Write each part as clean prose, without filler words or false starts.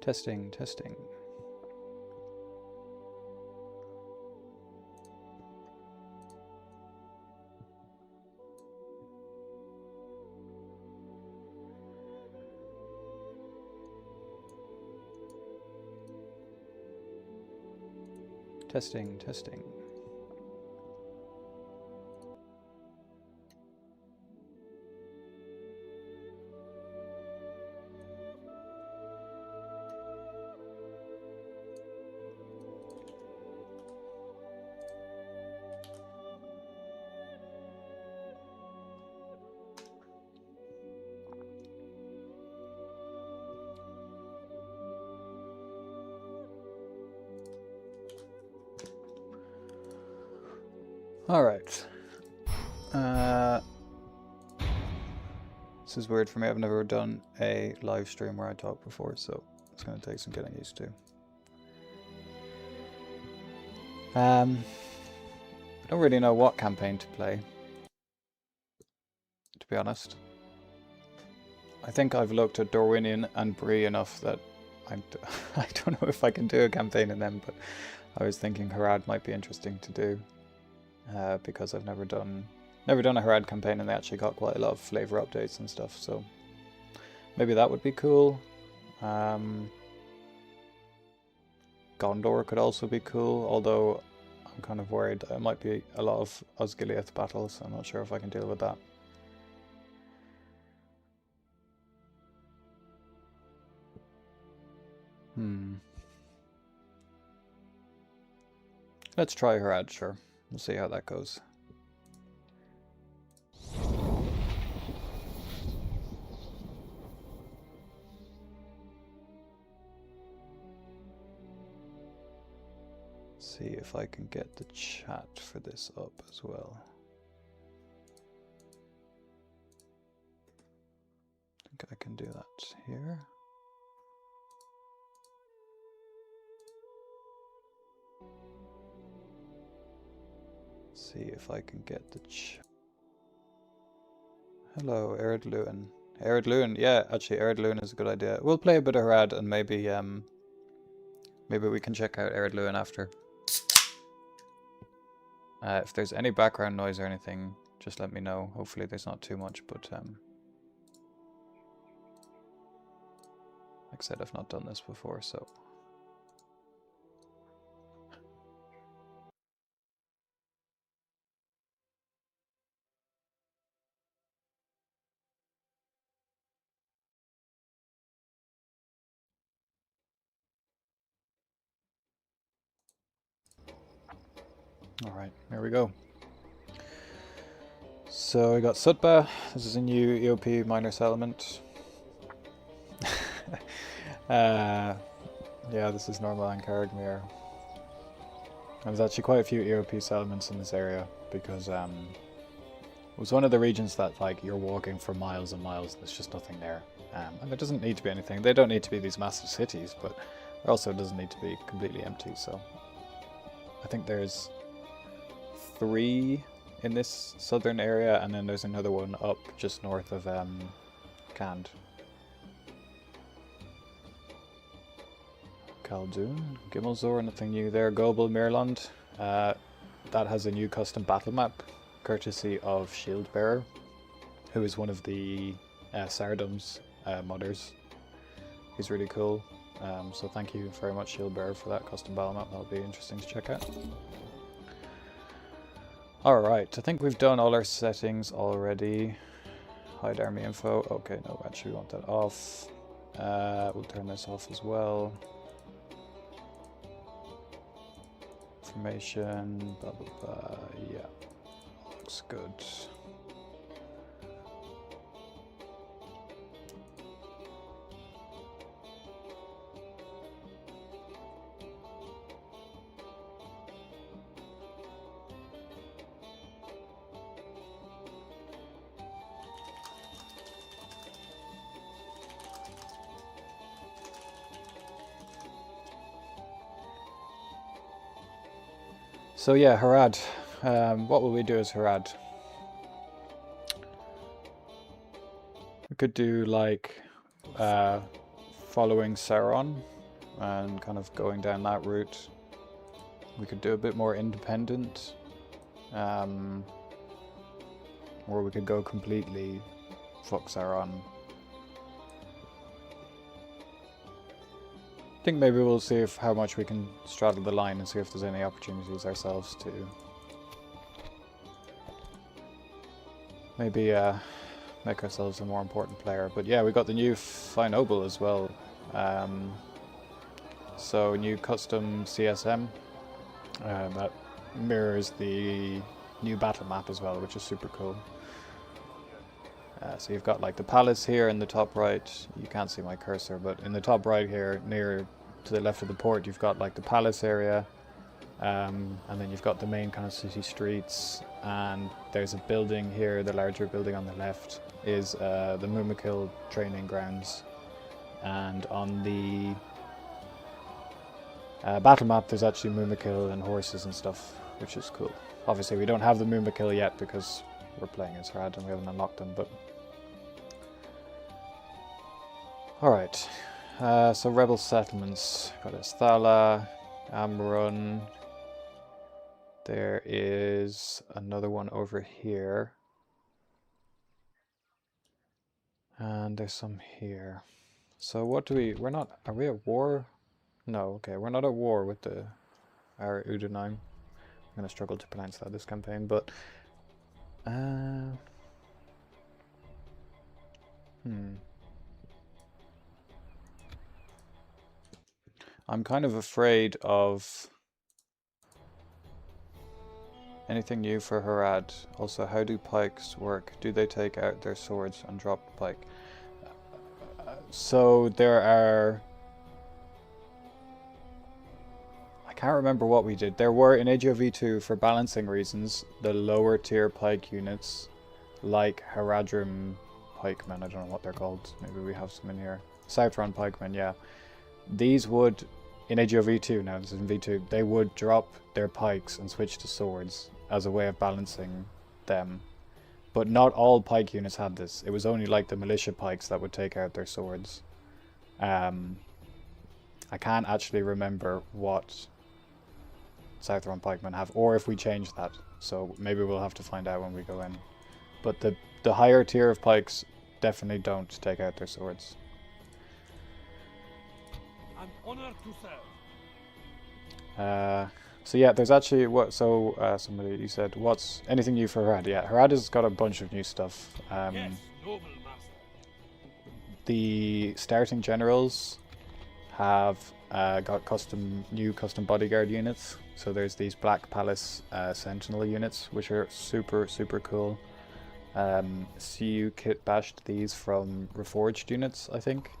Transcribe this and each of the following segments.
Testing, testing. Testing, testing. Alright. This is weird for me. I've never done a live stream where I talk before, so it's going to take some getting used to. I don't really know what campaign to play, to be honest. I think I've looked at Dorwinian and Bree enough that I don't know if I can do a campaign in them, but I was thinking Harad might be interesting to do. Because I've never done a Harad campaign and they actually got quite a lot of flavor updates and stuff, so maybe that would be cool. Gondor could also be cool, although I'm kind of worried that it might be a lot of Osgiliath battles, so I'm not sure if I can deal with that. Let's try Harad, sure. We'll see how that goes. See if I can get the chat for this up as well. I think I can do that here. See if I can get the Hello, Ar-Adunaim. Ar-Adunaim, yeah, actually Ar-Adunaim is a good idea. We'll play a bit of Harad and maybe maybe we can check out Ar-Adunaim after. If there's any background noise or anything, just let me know. Hopefully there's not too much, but like I said, I've not done this before, so. Alright, here we go. So we got Sutba. This is a new EOP minor settlement. Yeah, this is normal and Carragmere. There's actually quite a few EOP settlements in this area because it was one of the regions that like you're walking for miles and miles and there's just nothing there. And there doesn't need to be anything. They don't need to be these massive cities, but it also doesn't need to be completely empty. So I think there's 3 in this southern area, and then there's another one up just north of Cand. Khaldun, Gimmelzor, nothing new there. Gobel, Mirland, that has a new custom battle map, courtesy of Shieldbearer, who is one of the Sardom's modders. He's really cool, so thank you very much Shieldbearer for that custom battle map. That'll be interesting to check out. Alright, I think we've done all our settings already. Hide army info. Okay, no, actually we want that off. We'll turn this off as well. Information, blah blah blah, yeah. Looks good. So yeah, Harad. What will we do as Harad? We could do like following Sauron and kind of going down that route. We could do a bit more independent, or we could go completely fuck Sauron. I think maybe we'll see if how much we can straddle the line and see if there's any opportunities ourselves to maybe make ourselves a more important player. But yeah, we got the new Fine Noble as well. So new custom CSM that mirrors the new battle map as well, which is super cool. So you've got like the palace here in the top right. You can't see my cursor, but in the top right here, near to the left of the port, you've got like the palace area, and then you've got the main kind of city streets, and there's a building here, the larger building on the left is the Mumakil training grounds, and on the battle map there's actually Mumakil and horses and stuff, which is cool. Obviously we don't have the Mumakil yet because we're playing as Harad and we haven't unlocked them, but alright. So rebel settlements, got Esthala, Amrun, there is another one over here, and there's some here. So what do we're not, are we at war? No, okay, we're not at war with the Ar-Adunaim. I'm going to struggle to pronounce that this campaign, but I'm kind of afraid of anything new for Harad. Also, how do pikes work? Do they take out their swords and drop the pike? So there are... I can't remember what we did. There were in AGOV2, for balancing reasons, the lower tier pike units, like Haradrim pikemen. I don't know what they're called. Maybe we have some in here. Southron pikemen, yeah. These would, in AGOV2 now, this is in V2, they would drop their pikes and switch to swords as a way of balancing them. But not all pike units had this. It was only like the militia pikes that would take out their swords. I can't actually remember what Southron pikemen have, or if we change that. So maybe we'll have to find out when we go in. But the higher tier of pikes definitely don't take out their swords. I'm honored to serve. So yeah, there's actually somebody, you said, what's anything new for Harad? Yeah, Harad has got a bunch of new stuff. Yes, noble master. The starting generals have got new custom bodyguard units. So there's these Black Palace Sentinel units, which are super cool. CU kit bashed these from Reforged units, I think.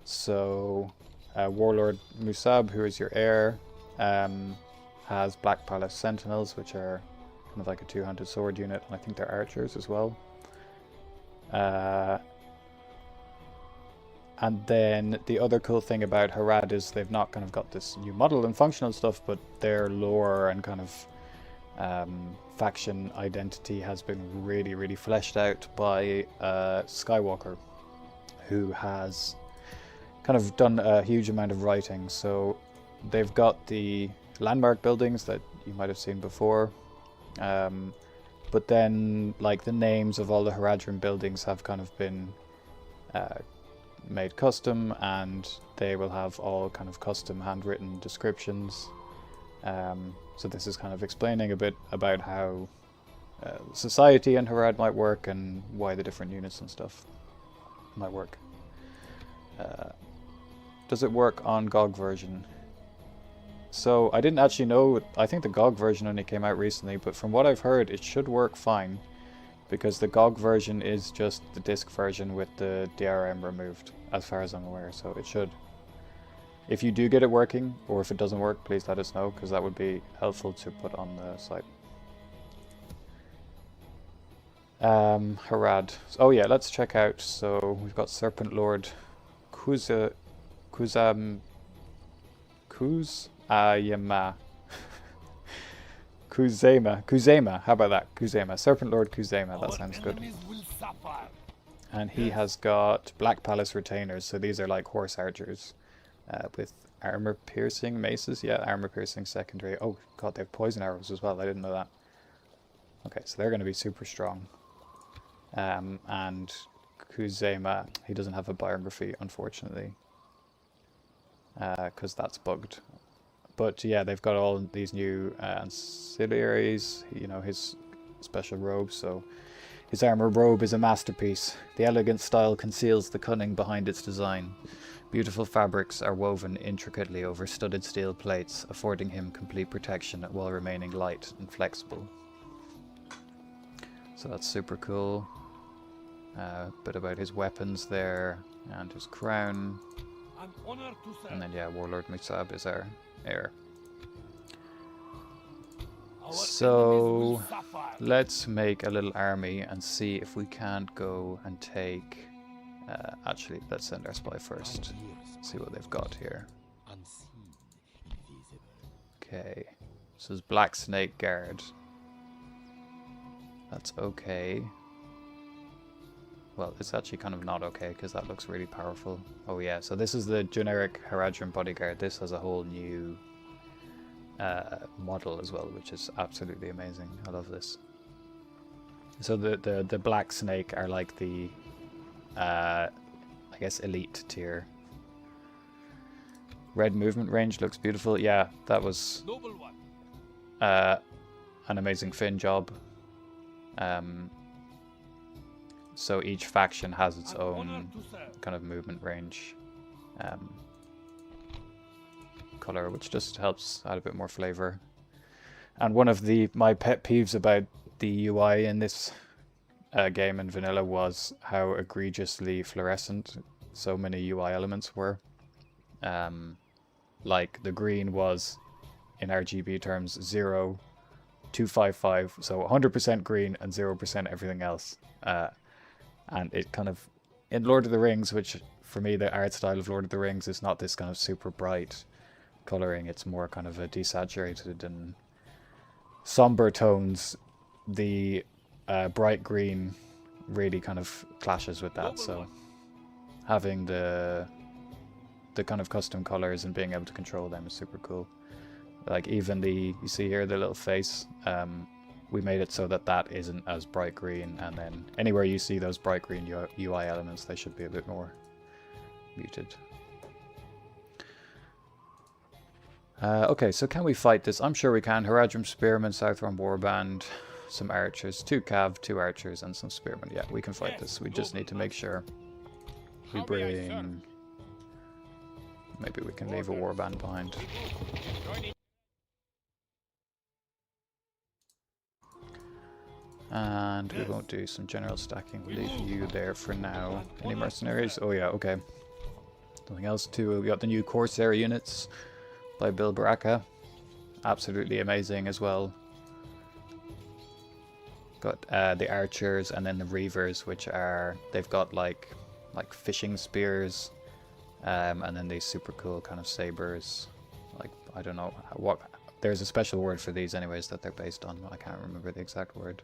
So Warlord Musab, who is your heir, has Black Palace Sentinels, which are kind of like a two-handed sword unit, and I think they're archers as well. And then the other cool thing about Harad is they've not kind of got this new model and functional stuff, but their lore and kind of faction identity has been really fleshed out by Skywalker, who has kind of done a huge amount of writing. So they've got the landmark buildings that you might have seen before, but then like the names of all the Haradrim buildings have kind of been made custom, and they will have all kind of custom handwritten descriptions. So this is kind of explaining a bit about how society in Harad might work and why the different units and stuff might work. Does it work on GOG version? So I didn't actually know, I think the GOG version only came out recently, but from what I've heard it should work fine, because the GOG version is just the disc version with the DRM removed, as far as I'm aware, so it should. If you do get it working, or if it doesn't work, please let us know, because that would be helpful to put on the site. Harad. Oh yeah, let's check out. So we've got Serpent Lord Kuzayama. Kuzema. How about that? Kuzema. Serpent Lord Kuzema. That sounds good. And he has got Black Palace Retainers, so these are like horse archers with armor piercing maces. Yeah, armor piercing secondary. Oh god, they have poison arrows as well. I didn't know that. Okay, so they're going to be super strong. And Kuzema, he doesn't have a biography, unfortunately, because that's bugged. But yeah, they've got all these new ancillaries, you know, his special robe, so his armor robe is a masterpiece. The elegant style conceals the cunning behind its design. Beautiful fabrics are woven intricately over studded steel plates, affording him complete protection while remaining light and flexible. So that's super cool. Bit about his weapons there, and his crown. I'm honored to serve. And then yeah, Warlord Musab is our heir. Our So enemies will suffer. let's make a little army and see if we can't go and take... actually, let's send our spy first. See what they've got here. Okay, this is Black Snake Guard. That's okay. Well, it's actually kind of not okay because that looks really powerful. Oh yeah, so this is the generic Haradrim bodyguard. This has a whole new model as well, which is absolutely amazing. I love this. So the Black Snake are like the I guess elite tier. Red movement range looks beautiful. Yeah, that was Noble one. an amazing fin job. So each faction has its I'm own honored to serve. kind of movement range color, which just helps add a bit more flavor. And one of my pet peeves about the UI in this game in vanilla was how egregiously fluorescent so many UI elements were. Like the green was, in RGB terms, 0, 255, so 100% green and 0% everything else. And it kind of, in Lord of the Rings, which for me the art style of Lord of the Rings is not this kind of super bright coloring, it's more kind of a desaturated and somber tones. The bright green really kind of clashes with that, so having the kind of custom colors and being able to control them is super cool. Like even you see here the little face, we made it so that isn't as bright green, and then anywhere you see those bright green UI elements, they should be a bit more muted. Okay, so can we fight this? I'm sure we can. Haradrim Spearmen, Southron Warband, some archers, 2 cav, 2 archers, and some spearmen. Yeah, we can fight this. We just need to make sure we bring... Maybe we can leave a warband behind. And we won't do some general stacking. We'll leave you there for now. Any mercenaries? Oh yeah, okay. Nothing else too. We got the new Corsair units by Bill Baraka. Absolutely amazing as well. Got the archers and then the reavers, which are, they've got like fishing spears, and then these super cool kind of sabers. Like, I don't know what, there's a special word for these anyways that they're based on. I can't remember the exact word.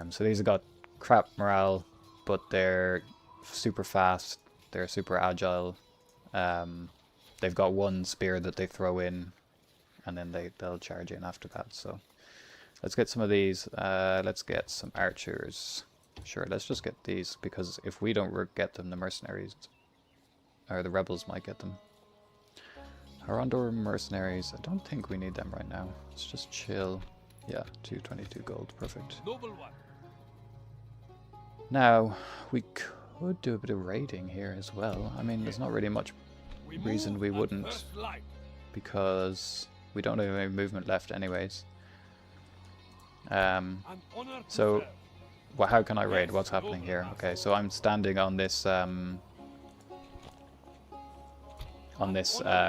So these have got crap morale, but they're super fast, they're super agile. They've got one spear that they throw in, and then they'll charge in after that. So let's get some of these. Let's get some archers. Sure, let's just get these, because if we don't get them, the mercenaries, or the rebels might get them. Harandor mercenaries, I don't think we need them right now. Let's just chill. Yeah, 222 gold, perfect. Noble one. Now, we could do a bit of raiding here as well. I mean, there's not really much reason we wouldn't, because we don't have any movement left anyways. So, well, how can I raid? What's happening here? Okay, so I'm standing on this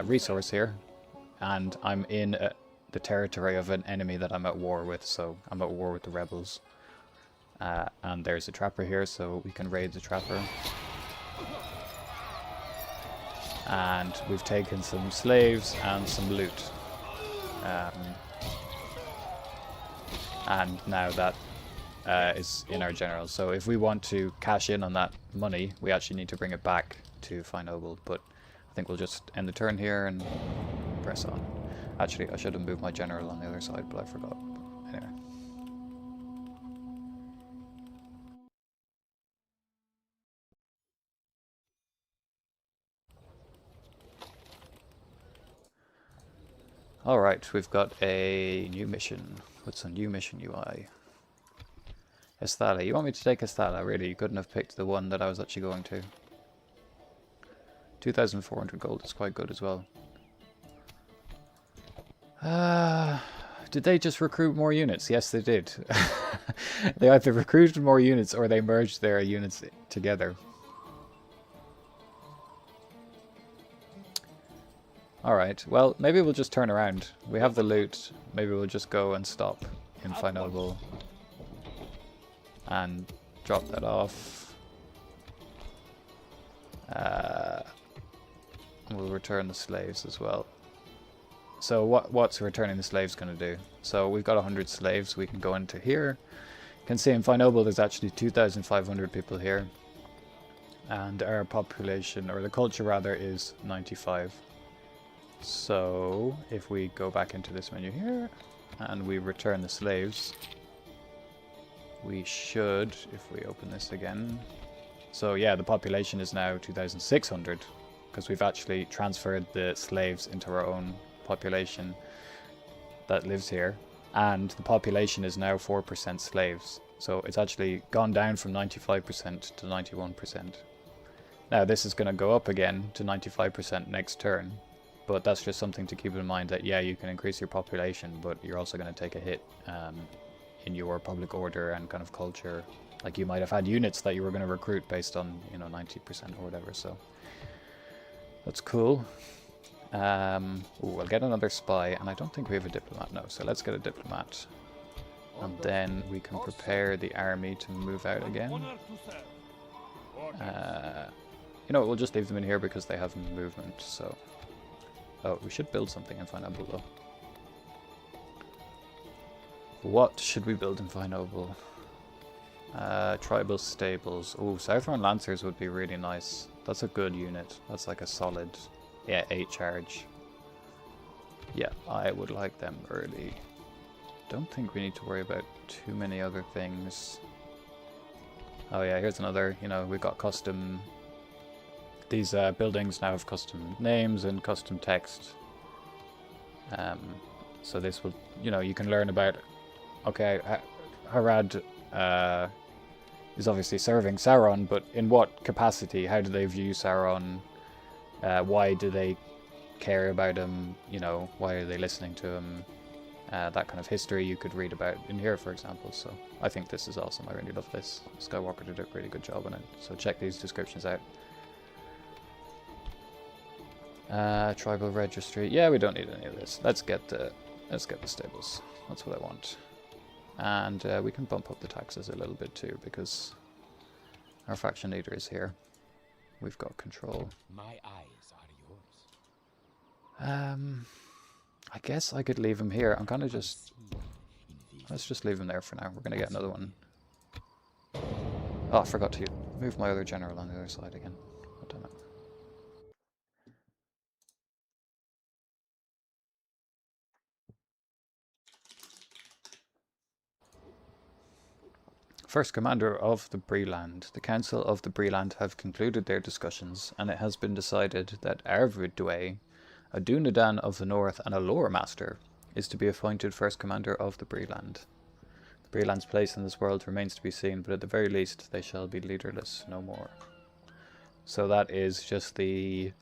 resource here, and I'm in the territory of an enemy that I'm at war with, so I'm at war with the rebels. And there's a trapper here, so we can raid the trapper. And we've taken some slaves and some loot. And now that is in our general. So if we want to cash in on that money, we actually need to bring it back to Fine Noble. But I think we'll just end the turn here and press on. Actually, I should have moved my general on the other side, but I forgot. But anyway. Alright, we've got a new mission. What's a new mission UI? Esthala. You want me to take Esthala, really? You couldn't have picked the one that I was actually going to. 2,400 gold is quite good as well. Did they just recruit more units? Yes, they did. They either recruited more units or they merged their units together. Alright, well, maybe we'll just turn around. We have the loot. Maybe we'll just go and stop in Fine Noble and drop that off. We'll return the slaves as well. So what's returning the slaves going to do? So we've got 100 slaves. We can go into here. You can see in Fine Noble there's actually 2,500 people here. And our population, or the culture rather, is 95. So if we go back into this menu here and we return the slaves, we should, if we open this again. So yeah, the population is now 2,600 because we've actually transferred the slaves into our own population that lives here, and the population is now 4% slaves. So it's actually gone down from 95% to 91%. Now this is going to go up again to 95% next turn. But that's just something to keep in mind, that yeah, you can increase your population, but you're also going to take a hit in your public order and kind of culture. Like you might have had units that you were going to recruit based on, you know, 90% or whatever. So that's cool. Ooh, I'll get another spy, and I don't think we have a diplomat now. So let's get a diplomat, and then we can prepare the army to move out again. You know, we'll just leave them in here because they have movement. So. Oh, we should build something in Fine Noble though. What should we build in Fine Noble? Tribal stables. Oh, Southern Lancers would be really nice. That's a good unit. That's like a solid, yeah, 8 charge. Yeah, I would like them early. Don't think we need to worry about too many other things. Oh yeah, here's another, you know, we've got custom... These buildings now have custom names and custom text. So this will, you know, you can learn about, okay, Harad is obviously serving Sauron, but in what capacity? How do they view Sauron? Why do they care about him? You know, why are they listening to him? That kind of history you could read about in here, for example. So I think this is awesome. I really love this. Skywalker did a really good job on it. So check these descriptions out. Tribal registry. Yeah, we don't need any of this. Let's get the stables. That's what I want. And we can bump up the taxes a little bit too, because our faction leader is here. We've got control. My eyes are yours. I guess I could leave him here. I'm kind of just... Let's just leave him there for now. We're going to get another one. Oh, I forgot to move my other general on the other side again. God damn it. First Commander of the Breland. The Council of the Breland have concluded their discussions, and it has been decided that Ar-Adunaim, a Dunedain of the North and a Lore Master, is to be appointed First Commander of the Breland. The Breland's place in this world remains to be seen, but at the very least they shall be leaderless no more. So that is just the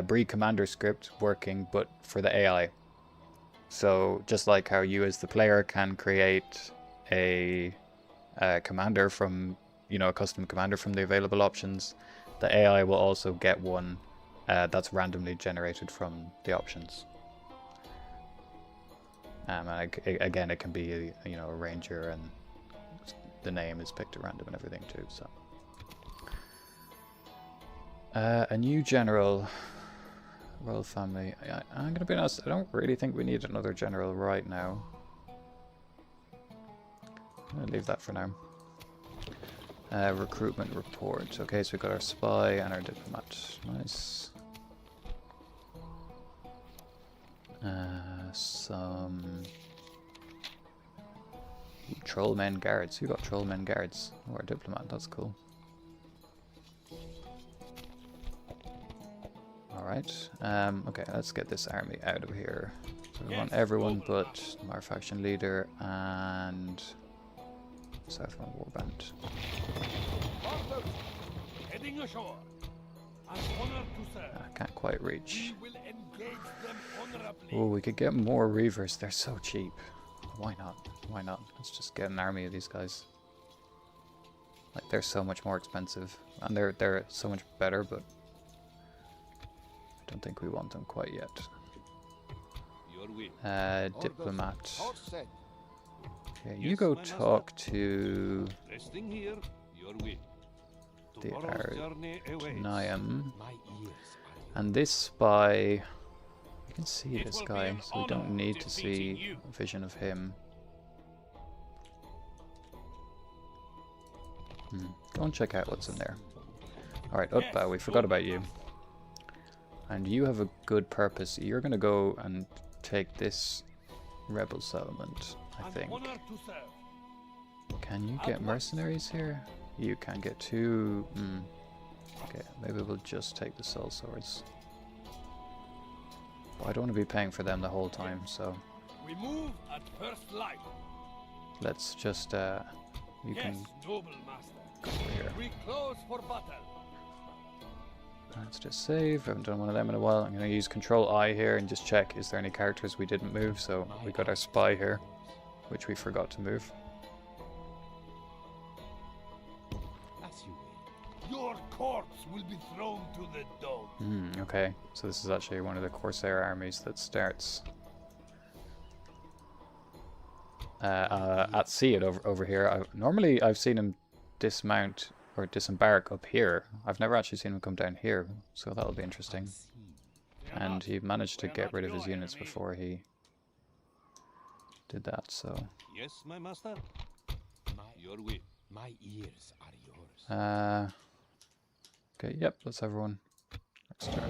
Bree Commander script working, but for the AI. So just like how you as the player can create a commander from, you know, a custom commander from the available options, the AI will also get one that's randomly generated from the options. And again, it can be you know, a ranger, and the name is picked at random and everything too. So a new general, royal family. I'm gonna be honest, I don't really think we need another general right now. I'll leave that for now. Recruitment report. Okay, so we've got our spy and our diplomat. Nice. Some trollmen guards. Who got trollmen guards? Oh, our diplomat. That's cool. Alright. Okay, let's get this army out of here. So we want everyone but our faction leader and Southern Warband. Heading ashore. An honor to serve. I can't quite reach. We will engage them honorably. Oh, we could get more Reavers. They're so cheap. Why not? Why not? Let's just get an army of these guys. Like, they're so much more expensive. And they're so much better, but I don't think we want them quite yet. Diplomat. Okay, you go talk to the Ar-Adunaim. And this spy, you can see this guy, so we don't need to see a vision of him. Go and check out what's in there. Alright, we forgot about you. And you have a good purpose. You're going to go and take this rebel settlement, I think. Can you get mercenaries here? You can get 2. Okay, maybe we'll just take the soul swords. Well, I don't want to be paying for them the whole time, so We move at first light. let's just you can Noble master. go over here. We close for battle. Let's just save. I haven't done one of them in a while. I'm going to use Control I here and just check is there any characters we didn't move. So we got our spy here, which we forgot to move. Your corpse will be thrown to the dog. Okay, so this is actually one of the Corsair armies that starts at sea over here. Normally I've seen him dismount or disembark up here. I've never actually seen him come down here, so that'll be interesting. And he managed to get rid of his units before he did that, so... Yes, my master. Your will. My ears are yours. Okay, yep, that's everyone. Next turn.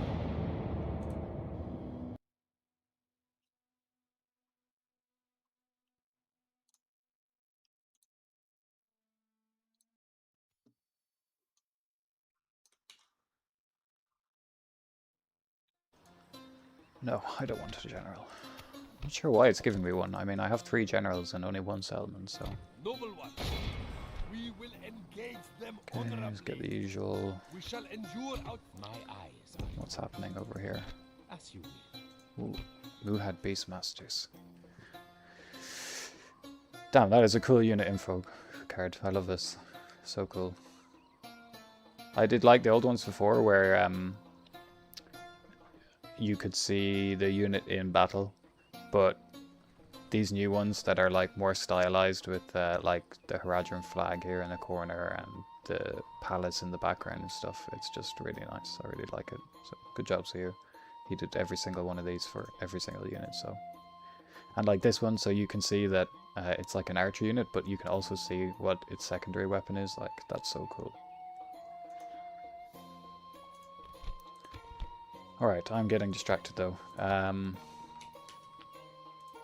No, I don't want a general. Not sure why it's giving me one. I mean, I have 3 generals and only 1 settlement, so... Noble one. We will engage them Okay, let's get the usual... We shall endure out. My eyes are What's happening over here? as you will. Ooh, Muhad Beastmasters. Damn, that is a cool unit info card. I love this. So cool. I did like the old ones before where you could see the unit in battle, but these new ones that are like more stylized with like the Harad flag here in the corner and the palace in the background and stuff, it's just really nice. I really like it. So good job to you. He did every single one of these for every single unit. So, and like this one, so you can see that it's like an archer unit, but you can also see what its secondary weapon is. Like, that's so cool. Alright, I'm getting distracted though.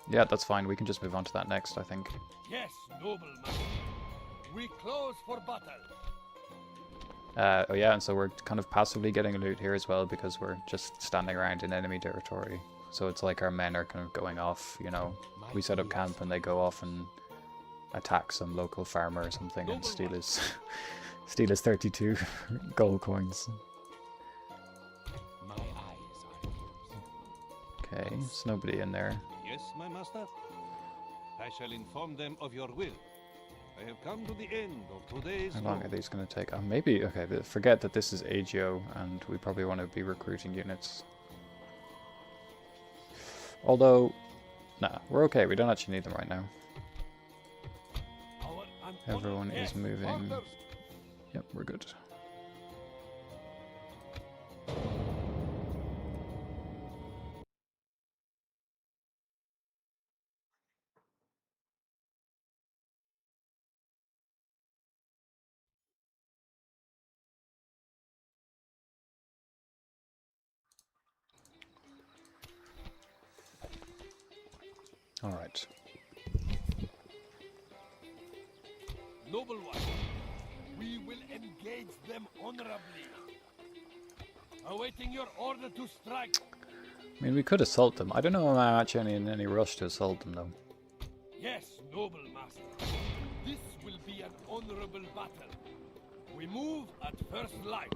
Yeah, that's fine. We can just move on to that next, I think. Yes, noble master. We close for battle. Oh yeah, and so we're kind of passively getting loot here as well because we're just standing around in enemy territory. So it's like our men are kind of going off, you know. We set up camp and they go off and attack some local farmer or something and steal his, steal his 32 gold coins. My eyes are yours. Okay, there's nobody in there. Yes, my master. I shall inform them of your will. I have come to the end of today's How long are road. these going to take? Maybe, okay, but forget that this is AGO and we probably want to be recruiting units. Although, nah, we're okay. We don't actually need them right now. Everyone is moving. Yep, we're good. Alright. Noble one, we will engage them honorably. Awaiting your order to strike. I mean, we could assault them. I don't know if I'm actually in any rush to assault them, though. Yes, noble master. This will be an honorable battle. We move at first light.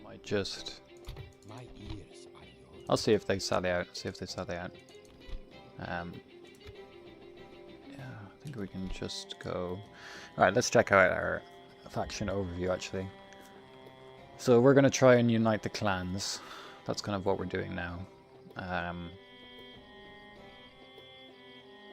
Might just... My ears are yours. I'll see if they sally out. Yeah, I think we can just go... Alright, let's check out our faction overview, actually. So we're going to try and unite the clans. That's kind of what we're doing now. We're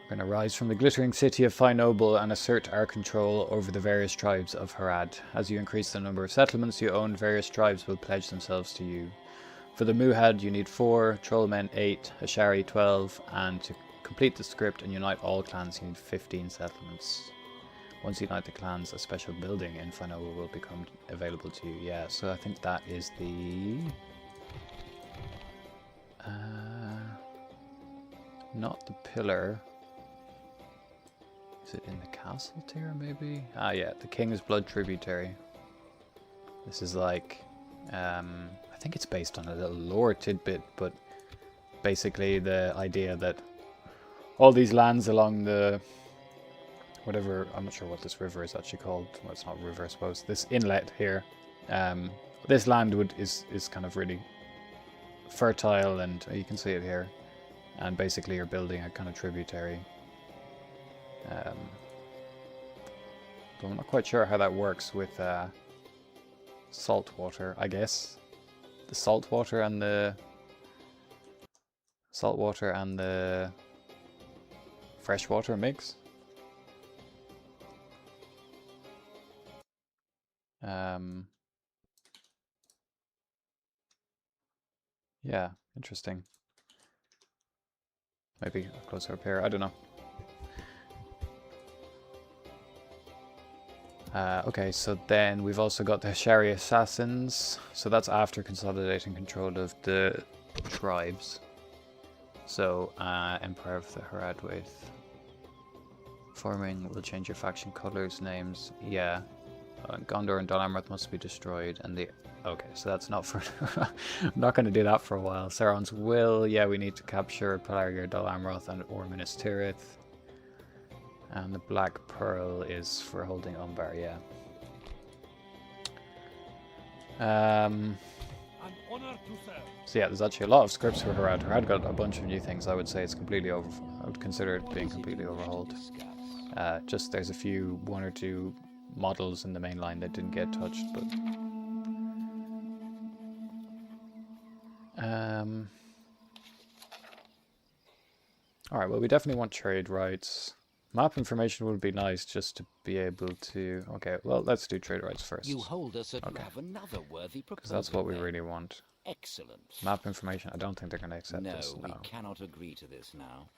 going to rise from the glittering city of Fine Noble and assert our control over the various tribes of Harad. As you increase the number of settlements you own, various tribes will pledge themselves to you. For the Muhad, you need 4, Trollmen 8, Ashari 12, and to complete the script and unite all clans, you need 15 settlements. Once you unite the clans, a special building in Fine Noble will become available to you. Yeah, so I think that is the... not the pillar. Is it in the castle tier, maybe? Ah, yeah, the King's Blood Tributary. This is like... I think it's based on a little lore tidbit, but basically the idea that all these lands along the... whatever, I'm not sure what this river is actually called. Well, it's not a river, I suppose. This inlet here. This land is kind of really fertile, and you can see it here. And basically you're building a kind of tributary. But I'm not quite sure how that works with salt water, I guess. The salt water and the freshwater mix. Yeah, interesting. Maybe closer up here, I don't know. Okay, so then we've also got the Ashari Assassins. So that's after consolidating control of the tribes. So, Empire of the Harad with forming will change your faction colors, names. Yeah. Gondor and Dol Amroth must be destroyed, and the... Okay, so that's not for... I'm not going to do that for a while. Sauron's Will, yeah, we need to capture Pelargir, Dol Amroth, and Minas Tirith. And the Black Pearl is for holding Umbar, yeah. An honor to serve. So yeah, there's actually a lot of scripts for Harad. Harad got a bunch of new things. I would say it's completely over... I would consider it being completely overhauled. Just there's a few, 1 or 2... models in the main line that didn't get touched, but alright, well, we definitely want trade rights. Map information would be nice just to be able to... Okay, well, let's do trade rights first. You hold us at have another worthy proposal. Because that's what we really want. Excellent. Map information, I don't think they're going to accept this. No, we cannot agree to this now.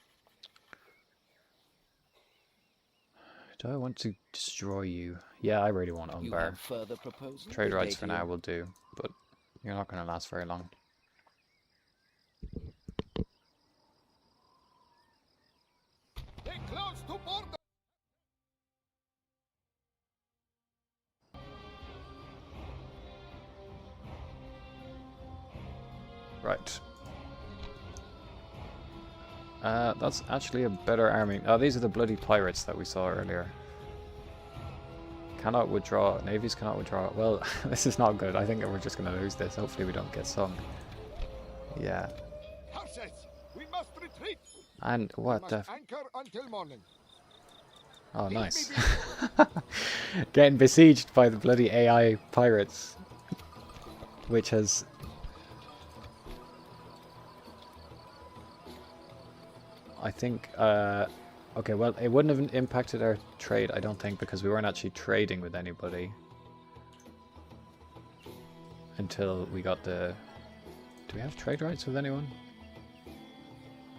Do I want to destroy you? Yeah, I really want Umbar. Further proposals? Trade rights for now will do, but you're not going to last very long. Stay close to border. Right. That's actually a better army. Oh, these are the bloody pirates that we saw earlier. Cannot withdraw. Navies cannot withdraw. Well, this is not good. I think that we're just going to lose this. Hopefully we don't get sunk. Yeah. We must retreat. And what the... Anchor until morning. Oh, nice. Getting besieged by the bloody AI pirates. Which has... I think, okay, well, it wouldn't have impacted our trade, I don't think, because we weren't actually trading with anybody until we got the... Do we have trade rights with anyone?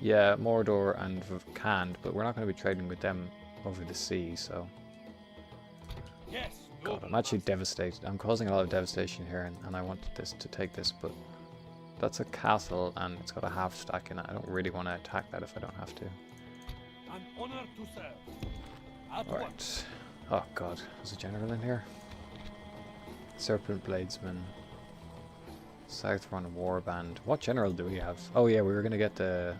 Yeah, Mordor and Khand, but we're not going to be trading with them over the sea, so... Yes, God, I'm actually devastated. I'm causing a lot of devastation here, and I wanted this to take this, but... That's a castle, and it's got a half stack in it. I don't really want to attack that if I don't have to. An honor to serve. At once. Alright. Oh god, there's a general in here. Serpent Bladesman. Southron Warband. What general do we have? Oh yeah, we were gonna get the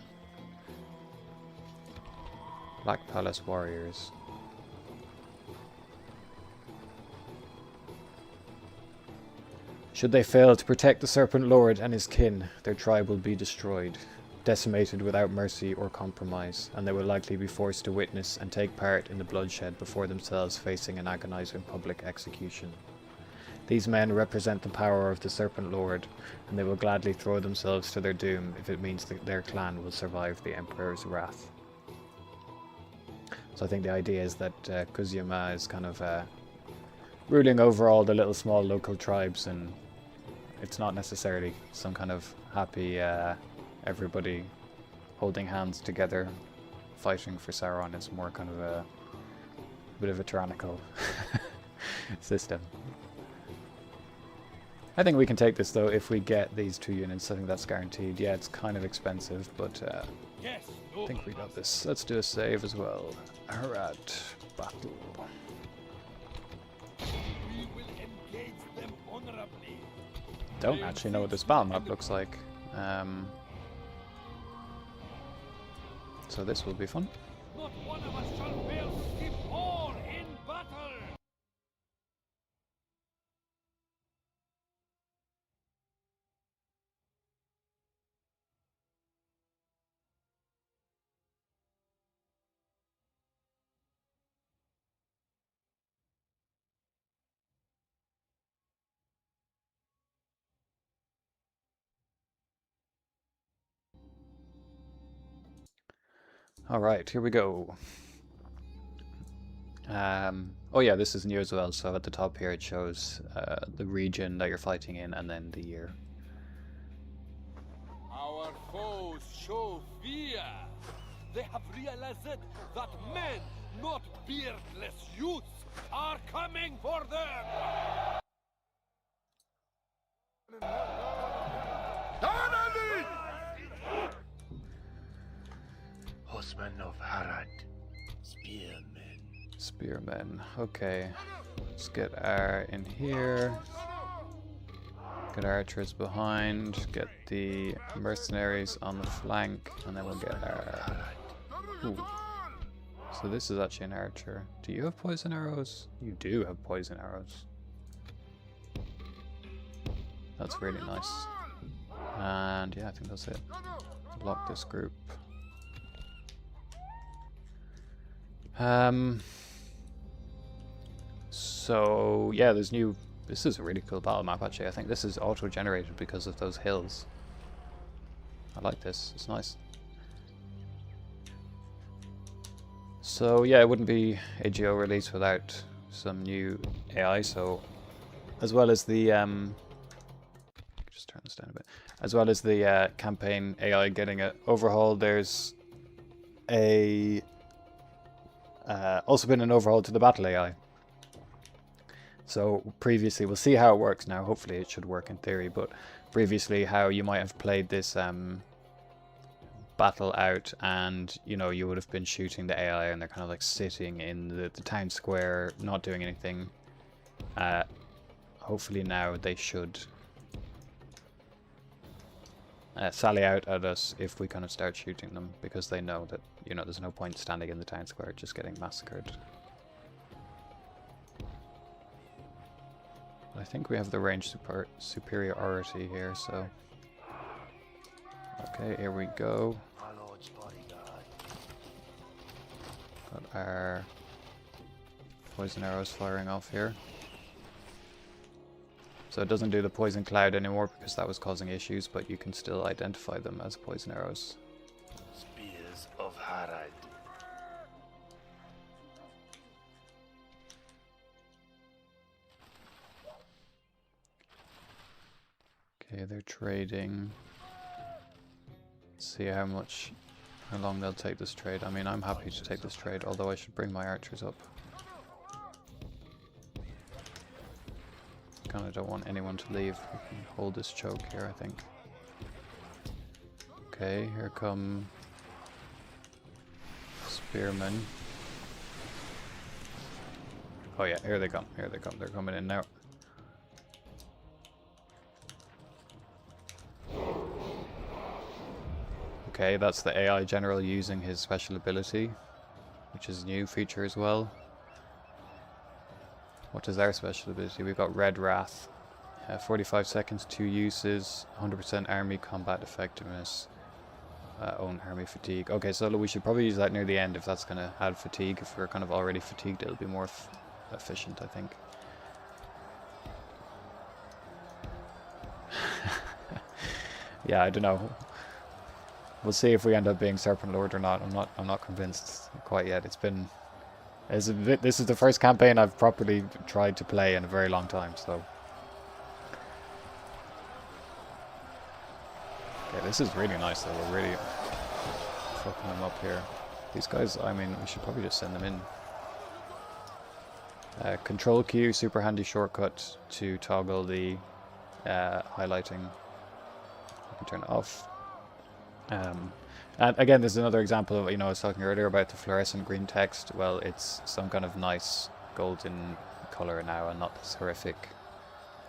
Black Palace Warriors. Should they fail to protect the Serpent Lord and his kin, their tribe will be destroyed, decimated without mercy or compromise, and they will likely be forced to witness and take part in the bloodshed before themselves facing an agonizing public execution. These men represent the power of the Serpent Lord, and they will gladly throw themselves to their doom if it means that their clan will survive the Emperor's wrath. So I think the idea is that Kuzuma is kind of ruling over all the little small local tribes, and it's not necessarily some kind of happy everybody holding hands together fighting for Sauron. It's more kind of a bit of a tyrannical system. I think we can take this though if we get these 2 units. I think that's guaranteed. Yeah, it's kind of expensive, but Yes, I think we got this. Let's do a save as well. Harad battle. We will engage them honorably. Don't actually know what this battle map looks like. So this will be fun. Not one of us shall fail to keep all in battle. Alright, here we go. Oh yeah, this is new as well, so at the top here it shows the region that you're fighting in and then the year. Our foes show fear. They have realized that men, not beardless youths, are coming for them. Horsemen of Harad. Spearmen. Spearmen. Okay. Let's get our in here. Get archers behind. Get the mercenaries on the flank. And then we'll get our... Ooh. So this is actually an archer. Do you have poison arrows? You do have poison arrows. That's really nice. And yeah, I think that's it. Lock this group. So yeah, there's new. This is a really cool battle map actually. I think this is auto-generated because of those hills. I like this. It's nice. So yeah, it wouldn't be AGO release without some new AI. So as well as the just turn this down a bit. As well as the campaign AI getting an overhaul, there's a also been an overhaul to the battle AI. So previously, we'll see how it works now. Hopefully it should work in theory, but previously how you might have played this battle out, and you know, you would have been shooting the AI and they're kind of like sitting in the town square not doing anything. Hopefully now they should sally out at us if we kind of start shooting them, because they know that, you know, there's no point standing in the town square just getting massacred. I think we have the range superiority here, so... Okay, here we go. Got our poison arrows firing off here. So it doesn't do the poison cloud anymore because that was causing issues, but you can still identify them as poison arrows. Spears of Harad. Okay, they're trading. Let's see how long they'll take this trade. I mean, I'm happy to take this trade, although I should bring my archers up. Kinda don't want anyone to leave. We can hold this choke here, I think. Okay, here come spearmen. Oh yeah, here they come. Here they come. They're coming in now. Okay, that's the AI general using his special ability, which is a new feature as well. What is our special ability? We've got Red Wrath. 45 seconds, 2 uses, 100% army combat effectiveness, own army fatigue. Okay, so we should probably use that near the end if that's going to add fatigue. If we're kind of already fatigued, it'll be more efficient, I think. Yeah, I don't know. We'll see if we end up being Serpent Lord or not. I'm not convinced quite yet. This is the first campaign I've properly tried to play in a very long time, so. Okay, this is really nice though. We're really fucking them up here. These guys, I mean, we should probably just send them in. Control Q, super handy shortcut to toggle the highlighting. You can turn it off. And again, this is another example of, you know, I was talking earlier about the fluorescent green text. Well, it's some kind of nice golden color now and not this horrific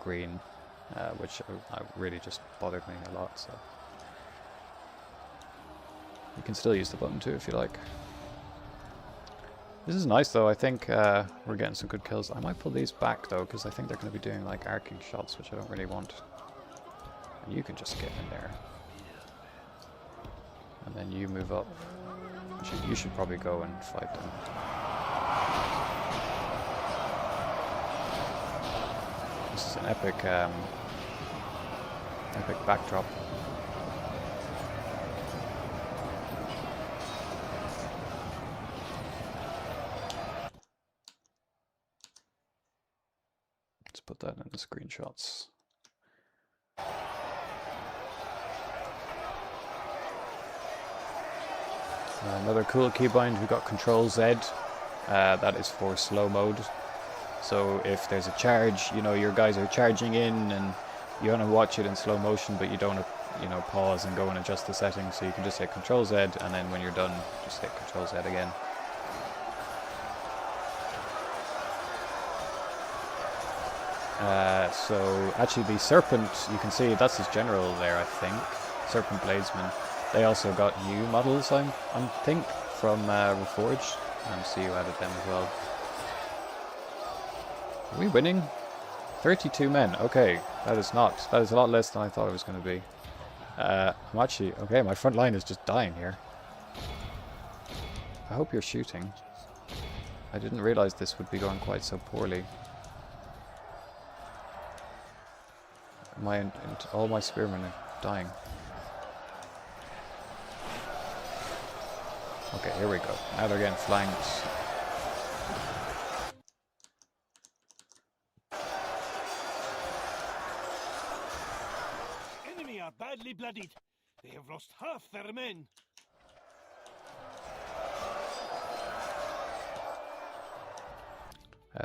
green, which really just bothered me a lot, so. You can still use the button too if you like. This is nice though. I think we're getting some good kills. I might pull these back though, because I think they're going to be doing like arcing shots, which I don't really want. And you can just get in there. And then you move up. You should probably go and fight them. This is an epic backdrop. Let's put that in the screenshots. Another cool keybind, we've got Control Z. That is for slow mode. So if there's a charge, you know, your guys are charging in and you want to watch it in slow motion, but you don't want to, you know, pause and go and adjust the settings. So you can just hit Control Z, and then when you're done, just hit Control Z again. So actually the Serpent, you can see that's his general there, I think. Serpent Bladesman. They also got new models, I think, from Reforged. And see you added them as well. Are we winning? 32 men. Okay, that is a lot less than I thought it was going to be. I'm actually, okay, my front line is just dying here. I hope you're shooting. I didn't realize this would be going quite so poorly. All my spearmen are dying. Okay, here we go. Now they're getting flanked. Enemy are badly bloodied. They have lost half their men.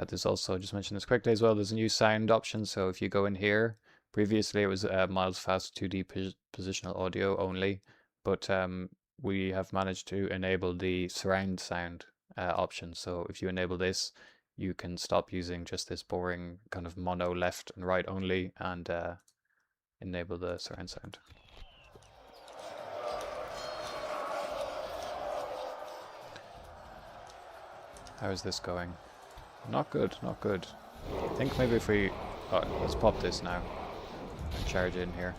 There's also, just mention this quickly as well, there's a new sound option. So if you go in here, previously it was miles fast 2D positional audio only, but we have managed to enable the surround sound option. So if you enable this, you can stop using just this boring kind of mono left and right only and enable the surround sound. How is this going? Not good, not good. I think maybe if we... Oh, let's pop this now and charge in here.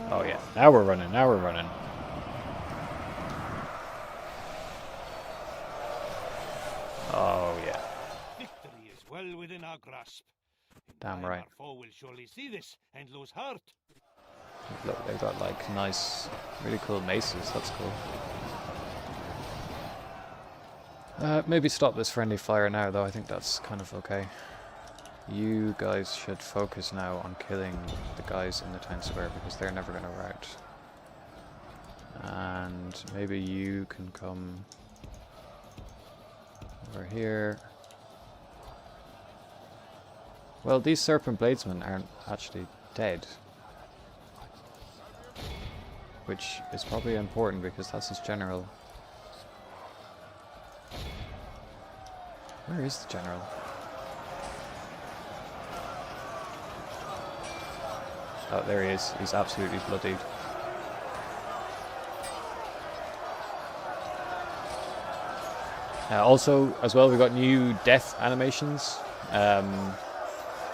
Oh yeah, now we're running, now we're running. Oh yeah. Victory is well within our grasp. Damn right. Our foe will surely see this and lose heart. Look, they've got like nice, really cool maces, that's cool. Maybe stop this friendly fire now though, I think that's kind of okay. You guys should focus now on killing the guys in the town square because they're never going to rout. And maybe you can come over here. Well, these serpent bladesmen aren't actually dead. Which is probably important because that's his general. Where is the general? Oh, there he is. He's absolutely bloodied. Also, as well, we got new death animations.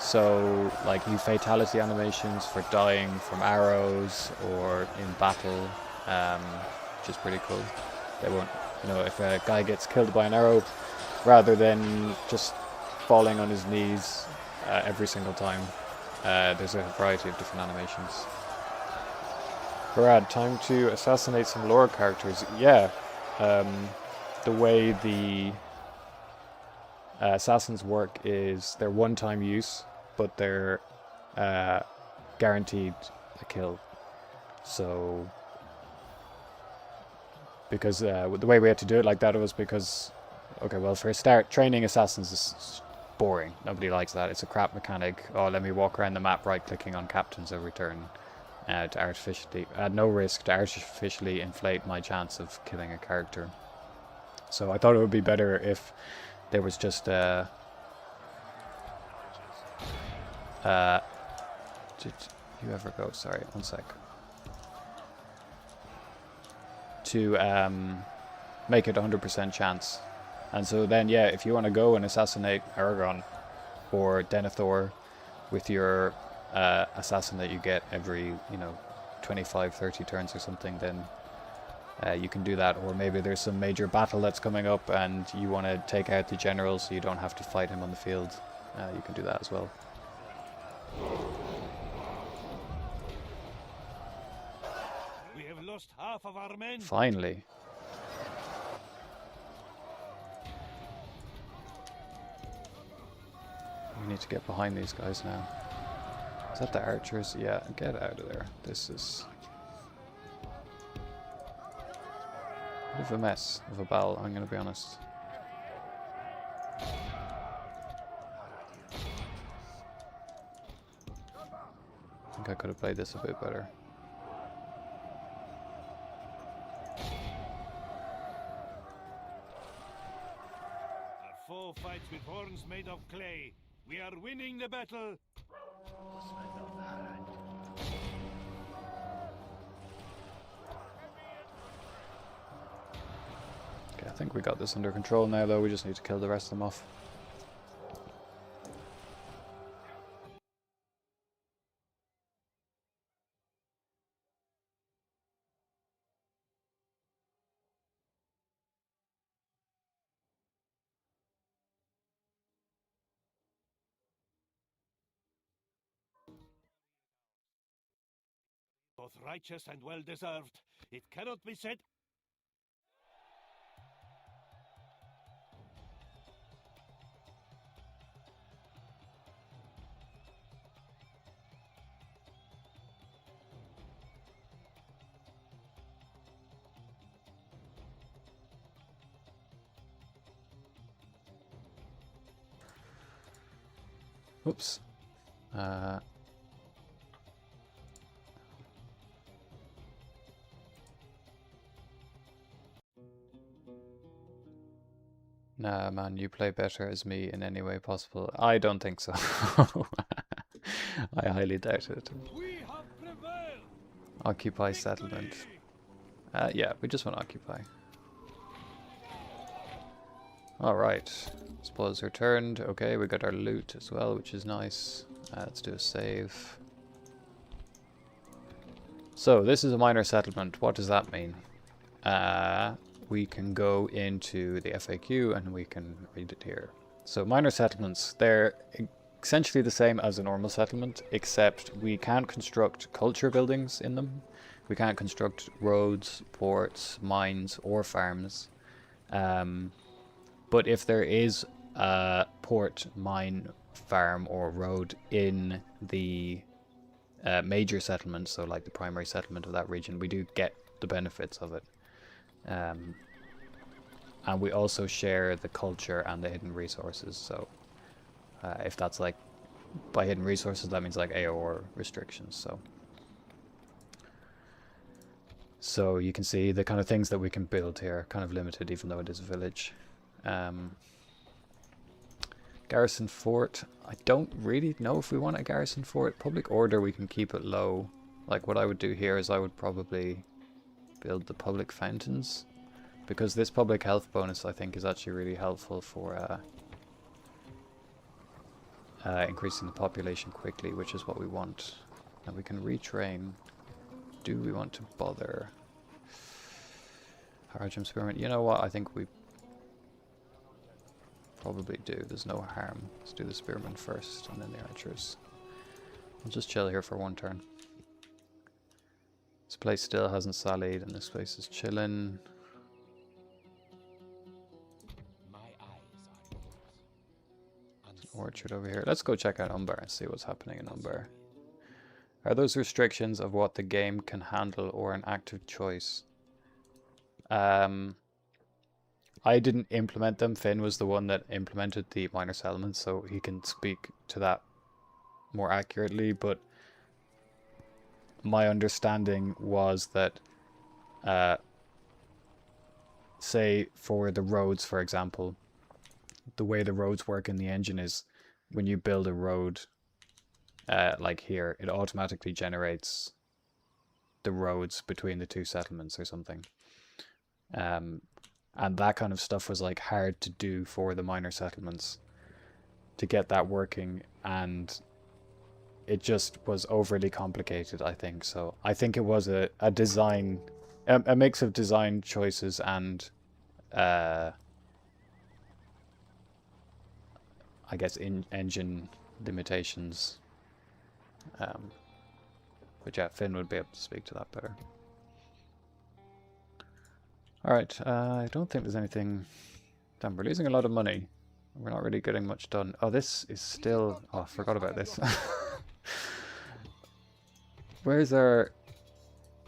So, like new fatality animations for dying from arrows or in battle, which is pretty cool. They won't, you know, if a guy gets killed by an arrow, rather than just falling on his knees every single time, there's a variety of different animations. Harad, time to assassinate some lore characters. Yeah, the way the assassins work is they're one-time use, but they're guaranteed a kill. So, because the way we had to do it like that was because, okay, well, for a start, training assassins is boring. Nobody likes that. It's a crap mechanic. Oh, let me walk around the map right-clicking on captains every turn to artificially, at no risk, to artificially inflate my chance of killing a character. So I thought it would be better if there was just did you ever go? Sorry, one sec. To make it 100% chance. And so then, yeah, if you want to go and assassinate Aragon or Denethor with your assassin that you get every, 25, 30 turns or something, then you can do that. Or maybe there's some major battle that's coming up and you want to take out the general so you don't have to fight him on the field. You can do that as well. We have lost half of our men. Finally. We need to get behind these guys now. Is that the archers? Yeah, get out of there. This is a bit of a mess of a battle, I'm going to be honest. I think I could have played this a bit better. Our foe fights with horns made of clay. We are winning the battle. Okay, I think we got this under control now, though. We just need to kill the rest of them off. Both righteous and well deserved. It cannot be said. Oops. Nah, man, you play better as me in any way possible. I don't think so. I highly doubt it. We have prevailed. Occupy settlement. Yeah, we just want to occupy. Alright. Spoils returned. Okay, we got our loot as well, which is nice. Let's do a save. So, this is a minor settlement. What does that mean? We can go into the FAQ and we can read it here. So, minor settlements, they're essentially the same as a normal settlement, except we can't construct culture buildings in them. We can't construct roads, ports, mines, or farms. But if there is a port, mine, farm, or road in the major settlement, so like the primary settlement of that region, we do get the benefits of it. And we also share the culture and the hidden resources. So if that's like by hidden resources, that means like AOR restrictions. So you can see the kind of things that we can build here, kind of limited, even though it is a village. Garrison fort. I don't really know if we want a garrison fort. Public order, we can keep it low. Like what I would do here is I would probably build the public fountains, because this public health bonus I think is actually really helpful for increasing the population quickly, which is what we want. And we can retrain. Do we want to bother? Harad experiment. You know what? I think we probably do. There's no harm. Let's do the spearmen first and then the archers. I'll just chill here for one turn. This place still hasn't sallied and this place is chilling. Orchard over here. Let's go check out Umbar and see what's happening in Umbar. Are those restrictions of what the game can handle or an active choice? I didn't implement them. Finn was the one that implemented the minor settlements, so he can speak to that more accurately, but my understanding was that say for the roads, for example, the way the roads work in the engine is when you build a road like here, it automatically generates the roads between the two settlements or something. And that kind of stuff was like hard to do for the minor settlements to get that working, and it just was overly complicated, I think. So I think it was a design, a mix of design choices and I guess engine limitations. But yeah, Finn would be able to speak to that better. Alright, I don't think there's anything... Damn, we're losing a lot of money. We're not really getting much done. Oh, this is still... Oh, I forgot about this. Where's our...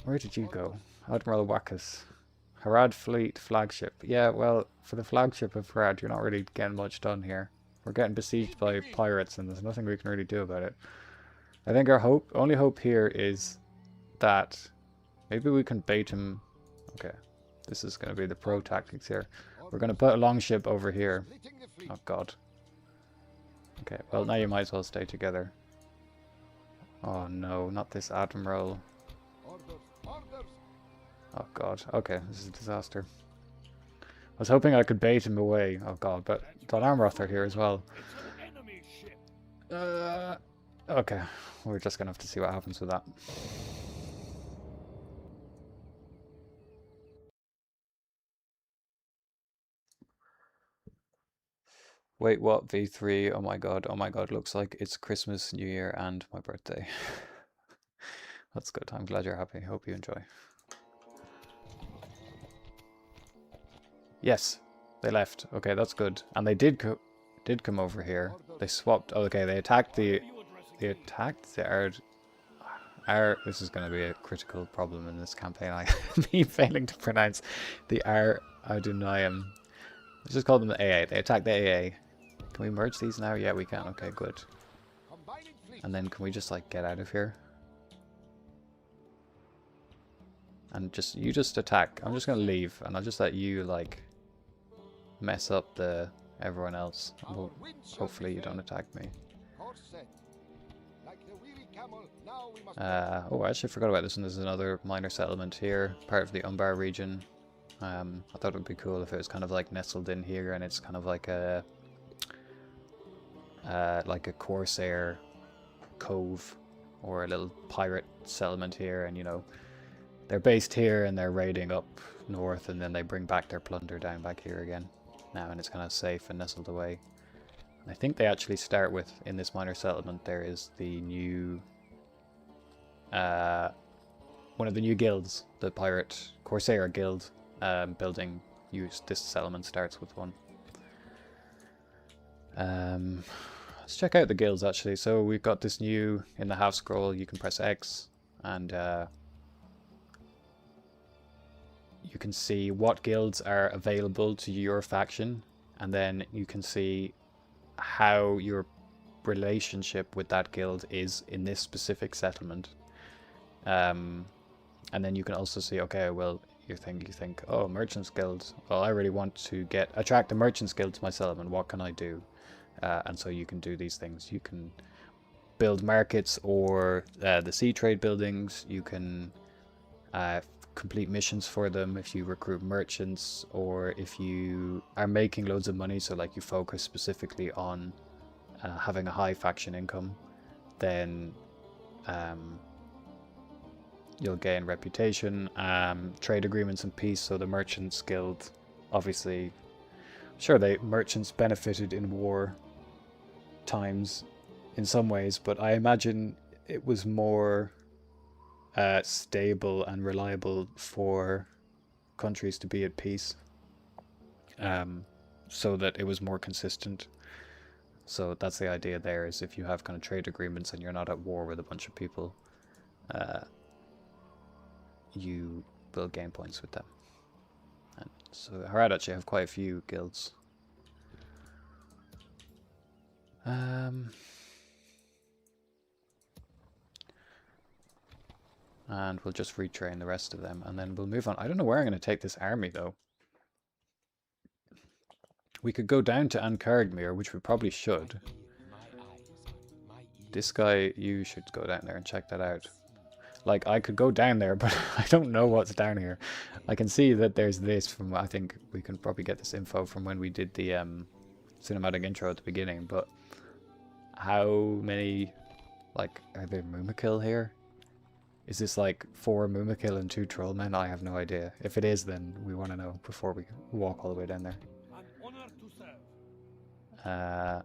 Where did you go? Admiral Wackus. Harad Fleet Flagship. Yeah, well, for the flagship of Harad, you're not really getting much done here. We're getting besieged by pirates and there's nothing we can really do about it. I think our only hope here is that maybe we can bait him... Okay. This is going to be the pro tactics here. We're going to put a longship over here. Oh god. Okay, well now you might as well stay together. Oh no, not this admiral. Oh god, okay, this is a disaster. I was hoping I could bait him away. Oh god, but Don Amroth are here as well. Okay, we're just going to have to see what happens with that. Wait, what? V3? Oh my god, looks like it's Christmas, New Year, and my birthday. That's good, I'm glad you're happy, hope you enjoy. Yes, they left. Okay, that's good. And they did come over here. They swapped. Okay, they attacked the this is going to be a critical problem in this campaign. Me failing to pronounce the Ar-Adunaim. Let's just call them the AA. They attacked the AA. Can we merge these now? Yeah, we can. Okay, good. And then can we just like get out of here? And you just attack. I'm just gonna leave, and I'll just let you like mess up everyone else. Well, hopefully you don't attack me. Oh, I actually forgot about this one. There's another minor settlement here, part of the Umbar region. I thought it would be cool if it was kind of like nestled in here, and it's kind of like a Corsair cove or a little pirate settlement here, and you know they're based here and they're raiding up north, and then they bring back their plunder down back here again now, and it's kind of safe and nestled away. And I think they actually start with, in this minor settlement, there is the new one of the new guilds, the pirate Corsair guild building. This settlement starts with one. Let's check out the guilds actually. So we've got this new, in the half scroll you can press X and you can see what guilds are available to your faction, and then you can see how your relationship with that guild is in this specific settlement. And then you can also see, okay, well, you think, oh, Merchants Guild. Well, I really want to attract the Merchants Guild to my settlement. What can I do? And so you can do these things. You can build markets or the sea trade buildings. You can complete missions for them if you recruit merchants, or if you are making loads of money, so like you focus specifically on having a high faction income, then you'll gain reputation, trade agreements and peace. So the Merchants Guild, obviously, sure, merchants benefited in war times in some ways, but I imagine it was more stable and reliable for countries to be at peace, so that it was more consistent. So that's the idea there, is if you have kind of trade agreements and you're not at war with a bunch of people, you will gain points with them. And so Harad actually have quite a few guilds. And we'll just retrain the rest of them, and then we'll move on. I don't know where I'm going to take this army, though. We could go down to Ankargmir, which we probably should. This guy, you should go down there and check that out. Like, I could go down there, but I don't know what's down here. I can see that there's this from, I think we can probably get this info from when we did the cinematic intro at the beginning, but how many, like, are there Mumakil here? Is this like 4 Mumakil and 2 Trollmen? I have no idea. If it is, then we want to know before we walk all the way down there. An honor to serve.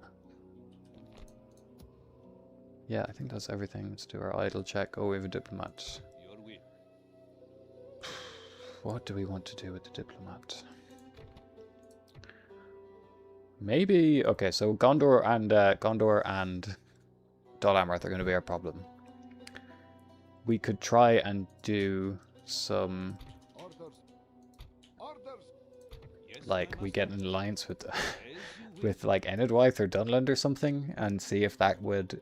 Yeah, I think that's everything. Let's do our idle check. Oh, we have a diplomat. Your will. What do we want to do with the diplomat? Maybe, okay, so Gondor and Dol Amroth are going to be our problem. We could try and do some, like, we get an alliance with with like Enidwaith or Dunland or something, and see if that would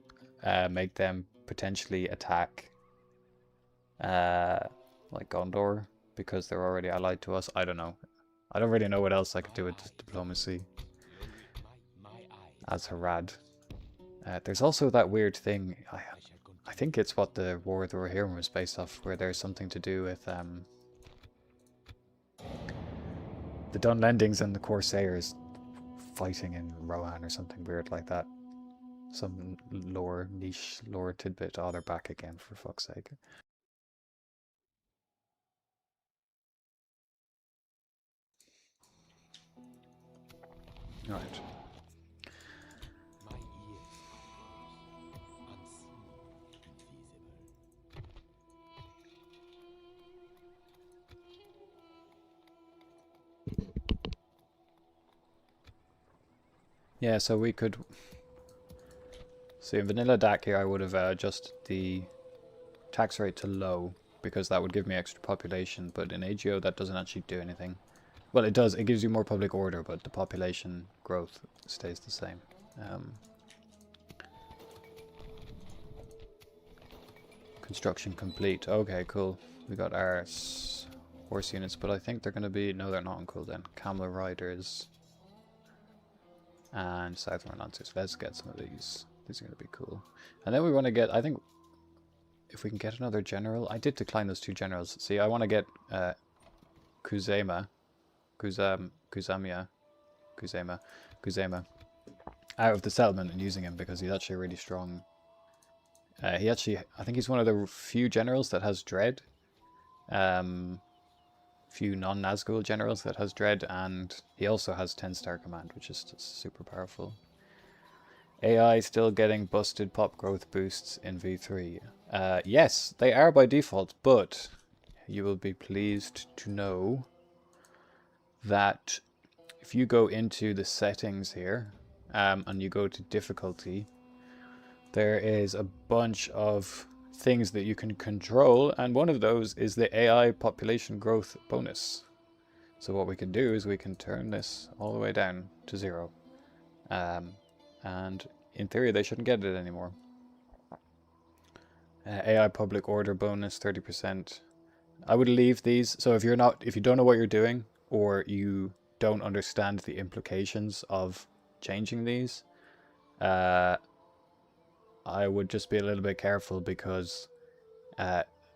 make them potentially attack like Gondor, because they're already allied to us. I don't know. I don't really know what else I could do with diplomacy as Harad. There's also that weird thing, I think it's what the War of the Rohirrim was based off, where there's something to do with the Dunlendings and the Corsairs fighting in Rohan or something weird like that. Some niche lore tidbit. Oh, they're back again, for fuck's sake. Alright. Yeah, so we could... See, in Vanilla DAC here I would have adjusted the tax rate to low, because that would give me extra population, but in AGO that doesn't actually do anything. Well, it does, it gives you more public order, but the population growth stays the same. Construction complete. Okay, cool. We got our horse units, but I think they're going to be... No, they're not on cooldown. Camel riders and Southern Lancers. Let's get some of these. These are going to be cool. And then we want to get... I think if we can get another general... I did decline those 2 generals. See, I want to get Kuzema out of the settlement and using him, because he's actually really strong. I think he's one of the few generals that has dread. Few non-Nazgul generals that has dread, and he also has 10-star command, which is just super powerful. AI still getting busted pop growth boosts in V3. Yes, they are by default, but you will be pleased to know that if you go into the settings here and you go to difficulty, there is a bunch of things that you can control, and one of those is the AI population growth bonus. So what we can do is we can turn this all the way down to 0. And in theory, they shouldn't get it anymore. AI public order bonus 30%. I would leave these. So if you don't know what you're doing, or you don't understand the implications of changing these, I would just be a little bit careful, because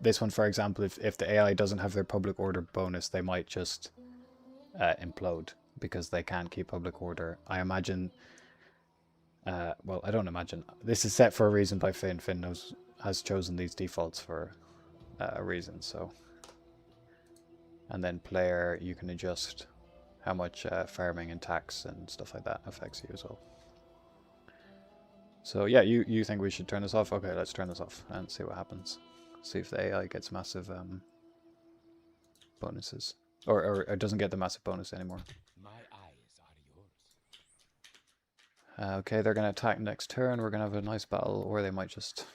this one, for example, if the AI doesn't have their public order bonus, they might just implode because they can't keep public order. I imagine. Well, I don't imagine. This is set for a reason by Finn. Finn has chosen these defaults for a reason. So, and then player, you can adjust how much farming and tax and stuff like that affects you as well. So yeah, you think we should turn this off? Okay, let's turn this off and see what happens. See if the AI gets massive bonuses, or it doesn't get the massive bonus anymore. My eyes are yours. Okay, they're gonna attack next turn. We're gonna have a nice battle, or they might just.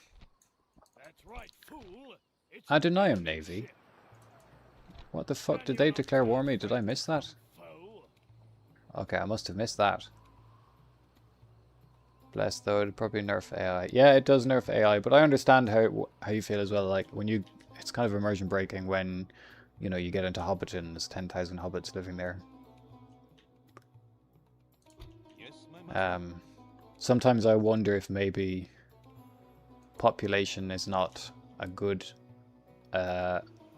That's right, fool. It's Ar-Adunaim Navy. What the fuck? Did they declare war on me? Did I miss that? foe. Okay, I must have missed that. Bless, though, it'd probably nerf AI. Yeah, it does nerf AI, but I understand how you feel as well. Like, when you... It's kind of immersion breaking when, you know, you get into Hobbiton and there's 10,000 hobbits living there. Yes, my master. Sometimes I wonder if maybe population is not a good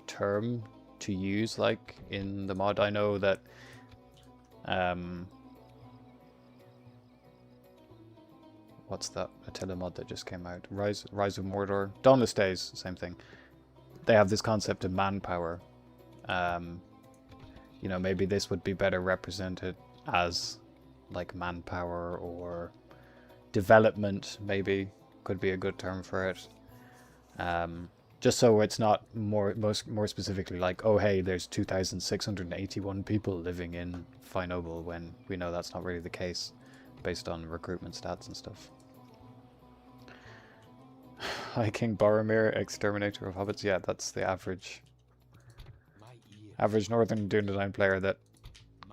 term to use, like, in the mod. I know that... what's that Attila mod that just came out? Rise of Mordor. Dauntless Days, same thing. They have this concept of manpower. You know, maybe this would be better represented as like manpower, or development, maybe could be a good term for it. Just so it's not more specifically like, oh hey, there's 2,681 people living in Finoble, when we know that's not really the case based on recruitment stats and stuff. Hi King Boromir, exterminator of hobbits. Yeah, that's the average northern Dunedain player that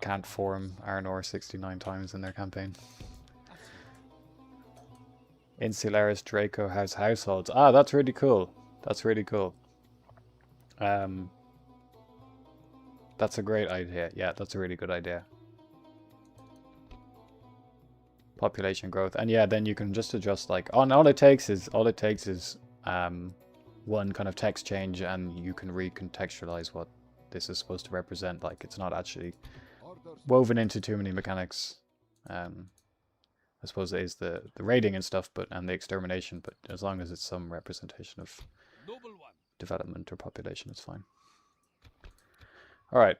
can't form Arnor 69 times in their campaign. Insularis Draco has households. Ah, that's really cool. That's really cool. That's a great idea. Yeah, that's a really good idea. Population growth, and yeah, then you can just adjust, like, all it takes is one kind of text change, and you can recontextualize what this is supposed to represent. Like, it's not actually woven into too many mechanics. I suppose it is the raiding and stuff, and the extermination, but as long as it's some representation of development or population, it's fine. Alright,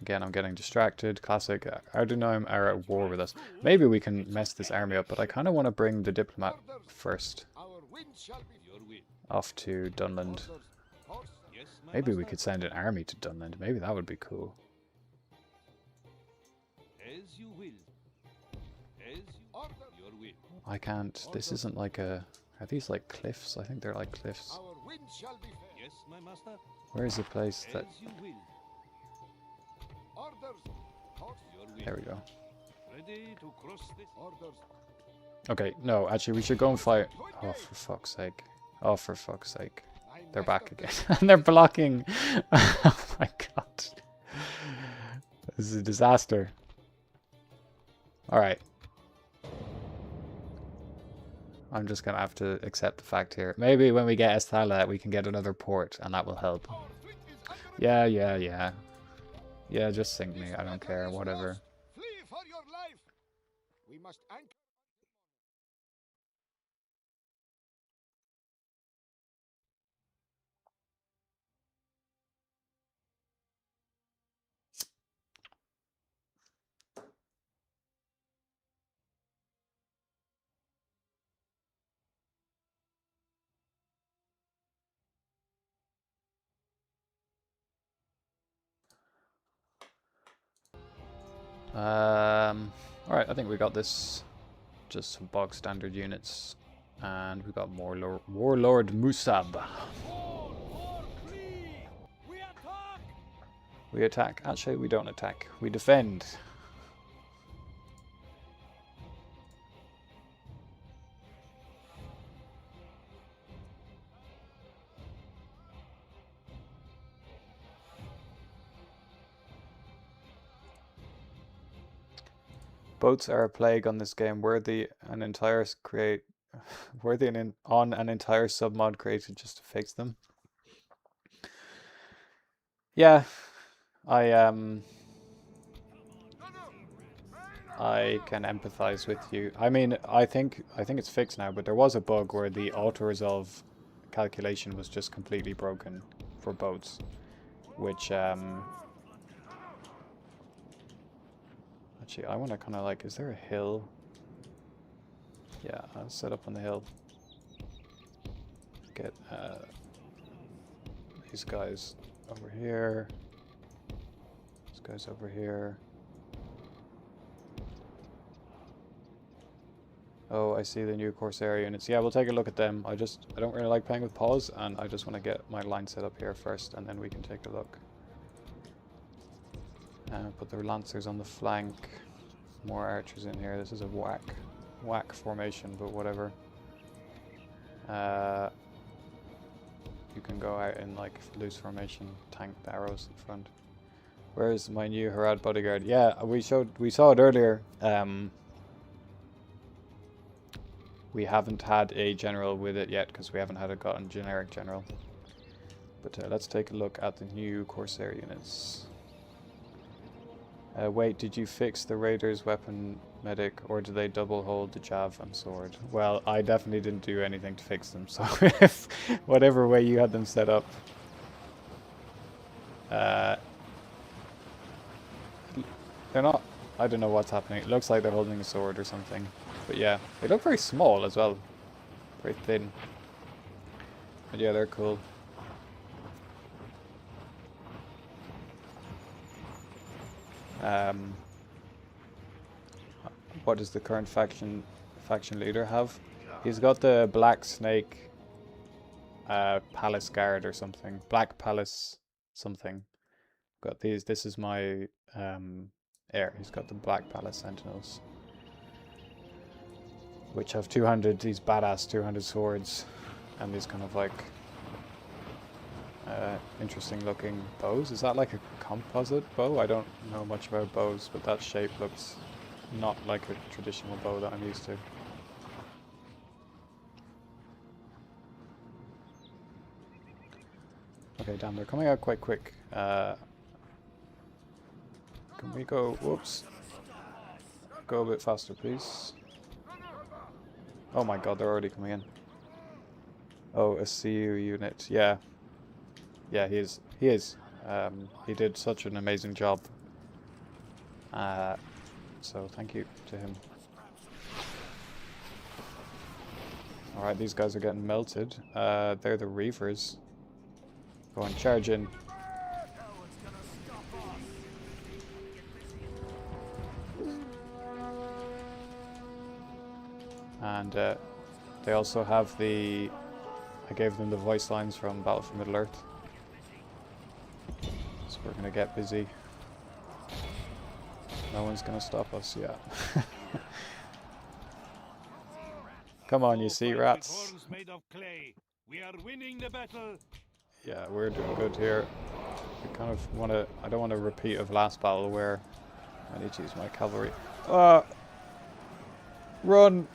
again, I'm getting distracted. Classic. Ar-Adunaim are at war with us. Maybe we can mess this army up, but I kind of want to bring the diplomat first off to Dunland. Maybe we could send an army to Dunland. Maybe that would be cool. As you will. As your will. I can't. This isn't like a... Are these like cliffs? I think they're like cliffs. Yes, my master. Where is the place that... As you will. There we go. Ready to cross this. Okay, no, actually we should go and fight... Oh, for fuck's sake. Oh, for fuck's sake. They're back again. And they're blocking. Oh my god. This is a disaster. Alright. I'm just going to have to accept the fact here. Maybe when we get Esthala, we can get another port, and that will help. Yeah. Yeah, just sink me. I don't care. Whatever. Flee for your life. We must anchor. Alright, I think we got this. Just some bog standard units. And we got more Warlord Musab. We attack. Actually, we don't attack. We defend. Boats are a plague on this game. Worthy an entire on an entire submod created just to fix them. Yeah, I can empathize with you. I mean, I think it's fixed now, but there was a bug where the auto-resolve calculation was just completely broken for boats, which actually I want to kind of like, is there a hill? Yeah, I'll set up on the hill. Get these guys over here. These guys over here. Oh, I see the new Corsair units. Yeah, we'll take a look at them. I don't really like playing with pause, and I just want to get my line set up here first, and then we can take a look. Put the Lancers on the flank. More archers in here. This is a whack formation, but whatever. You can go out in like loose formation, tank the arrows in front. Where's my new Harad bodyguard? Yeah, we saw it earlier. We haven't had a general with it yet because we haven't gotten generic general. But let's take a look at the new Corsair units. Wait, did you fix the Raiders weapon medic, or do they double hold the jav and sword? Well, I definitely didn't do anything to fix them, so if whatever way you had them set up. They're not, I don't know what's happening. It looks like they're holding a sword or something. But yeah, they look very small as well. Very thin. But yeah, they're cool. What does the current faction leader have? He's got the Black Snake Palace Guard or something. Black Palace something. Got these. This is my heir. He's got the Black Palace Sentinels, which have 200, these badass 200 swords, and these kind of like interesting looking bows. Is that like a composite bow? I don't know much about bows, but that shape looks not like a traditional bow that I'm used to. Okay, damn, they're coming out quite quick. Can we go, whoops, go a bit faster please. Oh my god, they're already coming in. Oh, a CU unit. Yeah. Yeah, he is. He did such an amazing job. So thank you to him. Alright, these guys are getting melted. They're the Reavers. Go on, charge in. And they also have the... I gave them the voice lines from Battle for Middle-earth. So we're going to get busy. No one's going to stop us, yeah. Come on, you sea rats. Made of clay. We are winning the battle. Yeah, we're doing good here. I kind of want to... I don't want a repeat of last battle where I need to use my cavalry. Run!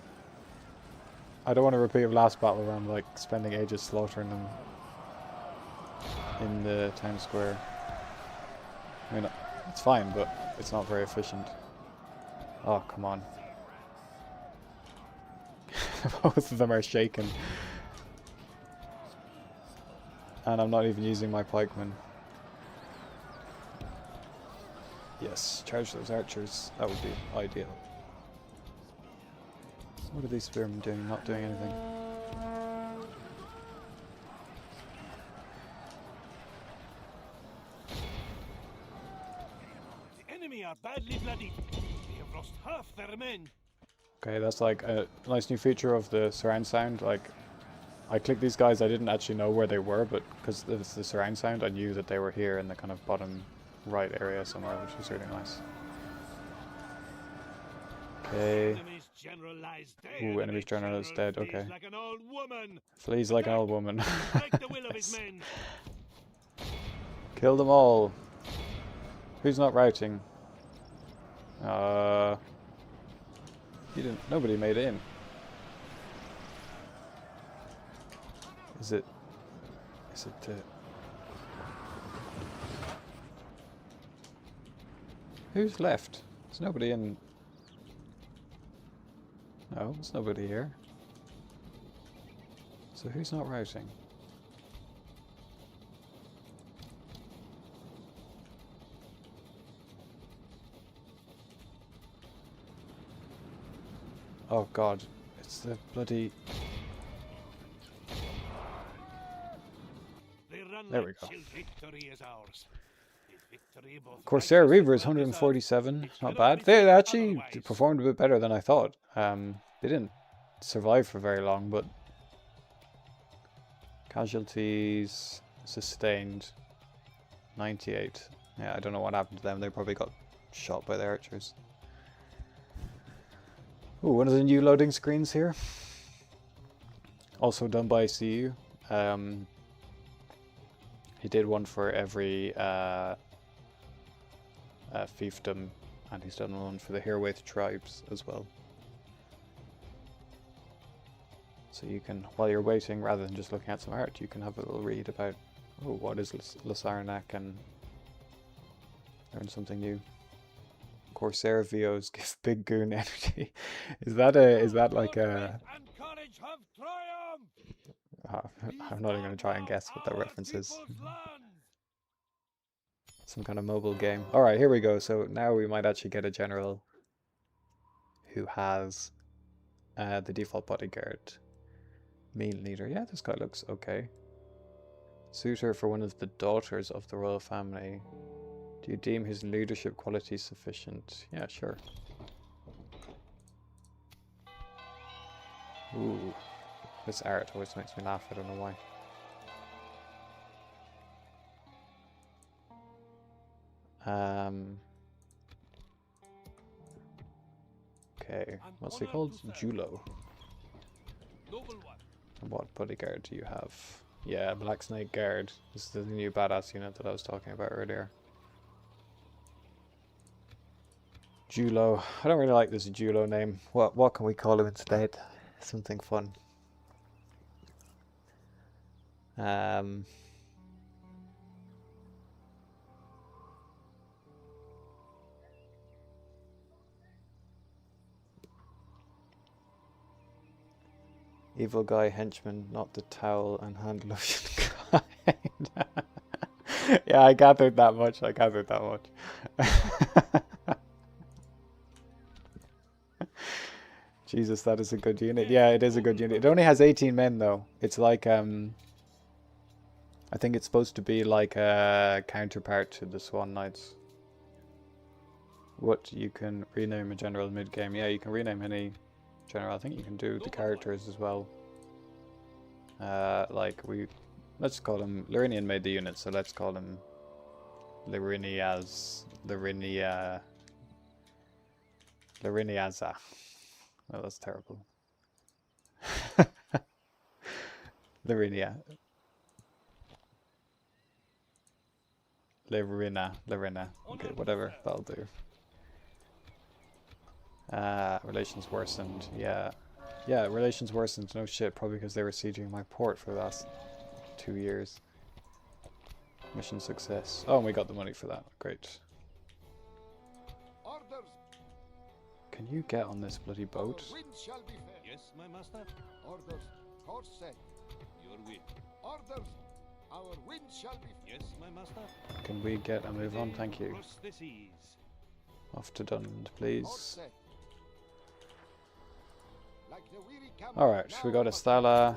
I don't want to repeat of last battle where I'm like spending ages slaughtering them in the town square. I mean, it's fine, but it's not very efficient. Oh, come on. Both of them are shaken. And I'm not even using my pikemen. Yes, charge those archers. That would be ideal. What are these spearmen doing? Not doing anything. The enemy are badly bloodied. They have lost half their men. Okay, that's like a nice new feature of the surround sound. Like, I clicked these guys, I didn't actually know where they were, but because it's the surround sound, I knew that they were here in the kind of bottom right area somewhere, which was really nice. Okay. Ooh, enemy's general is dead, okay. Like an old woman. Flees like an old woman. Like the will of his men. Kill them all. Who's not routing? You didn't. Nobody made it in. Is it? Is it the? Who's left? There's nobody in. No, there's nobody here. So who's not routing? Oh god, it's the bloody... There we go. Corsair Reaver is 147, not bad. They actually performed a bit better than I thought. They didn't survive for very long, but... Casualties sustained 98. Yeah, I don't know what happened to them. They probably got shot by the archers. Ooh, one of the new loading screens here. Also done by CU. He did one for every fiefdom, and he's done one for the Herwaith tribes as well. So you can, while you're waiting, rather than just looking at some art, you can have a little read about, oh, what is Lasarnak, and learn something new. Corsair VOs give big goon energy. Is that like a... I'm not even going to try and guess what that reference is. Some kind of mobile game. Alright, here we go. So now we might actually get a general who has the default bodyguard. Mean leader. Yeah, this guy looks okay. Suitor for one of the daughters of the royal family. Do you deem his leadership qualities sufficient? Yeah, sure. Ooh. This art always makes me laugh, I don't know why. Okay, what's he called? Julo. And what bodyguard do you have? Yeah, Black Snake Guard. This is the new badass unit that I was talking about earlier. Julo. I don't really like this Julo name. What can we call him instead? Something fun. Evil guy henchman, not the towel and hand lotion guy. Yeah, I gathered that much. Jesus, that is a good unit. Yeah, it is a good unit. It only has 18 men though. It's like I think it's supposed to be like a counterpart to the Swan Knights. What, you can rename a general mid-game? Yeah, you can rename any general. I think you can do the characters as well. Let's call him, Lyrinian made the unit, so let's call him Lyriniaza. Oh, that's terrible. Lyrina. Okay, whatever, that'll do. Relations worsened, yeah. Yeah, relations worsened, no shit, probably because they were sieging my port for the last 2 years. Mission success. Oh, and we got the money for that, great. Can you get on this bloody boat? Yes, my master. Orders, course set. Your will. Orders, our wind shall be. Yes, my master. Can we get a move on? Thank you. Cross the seas. Off to Dund, please. Set. Like the weary Alright, we got a Stala.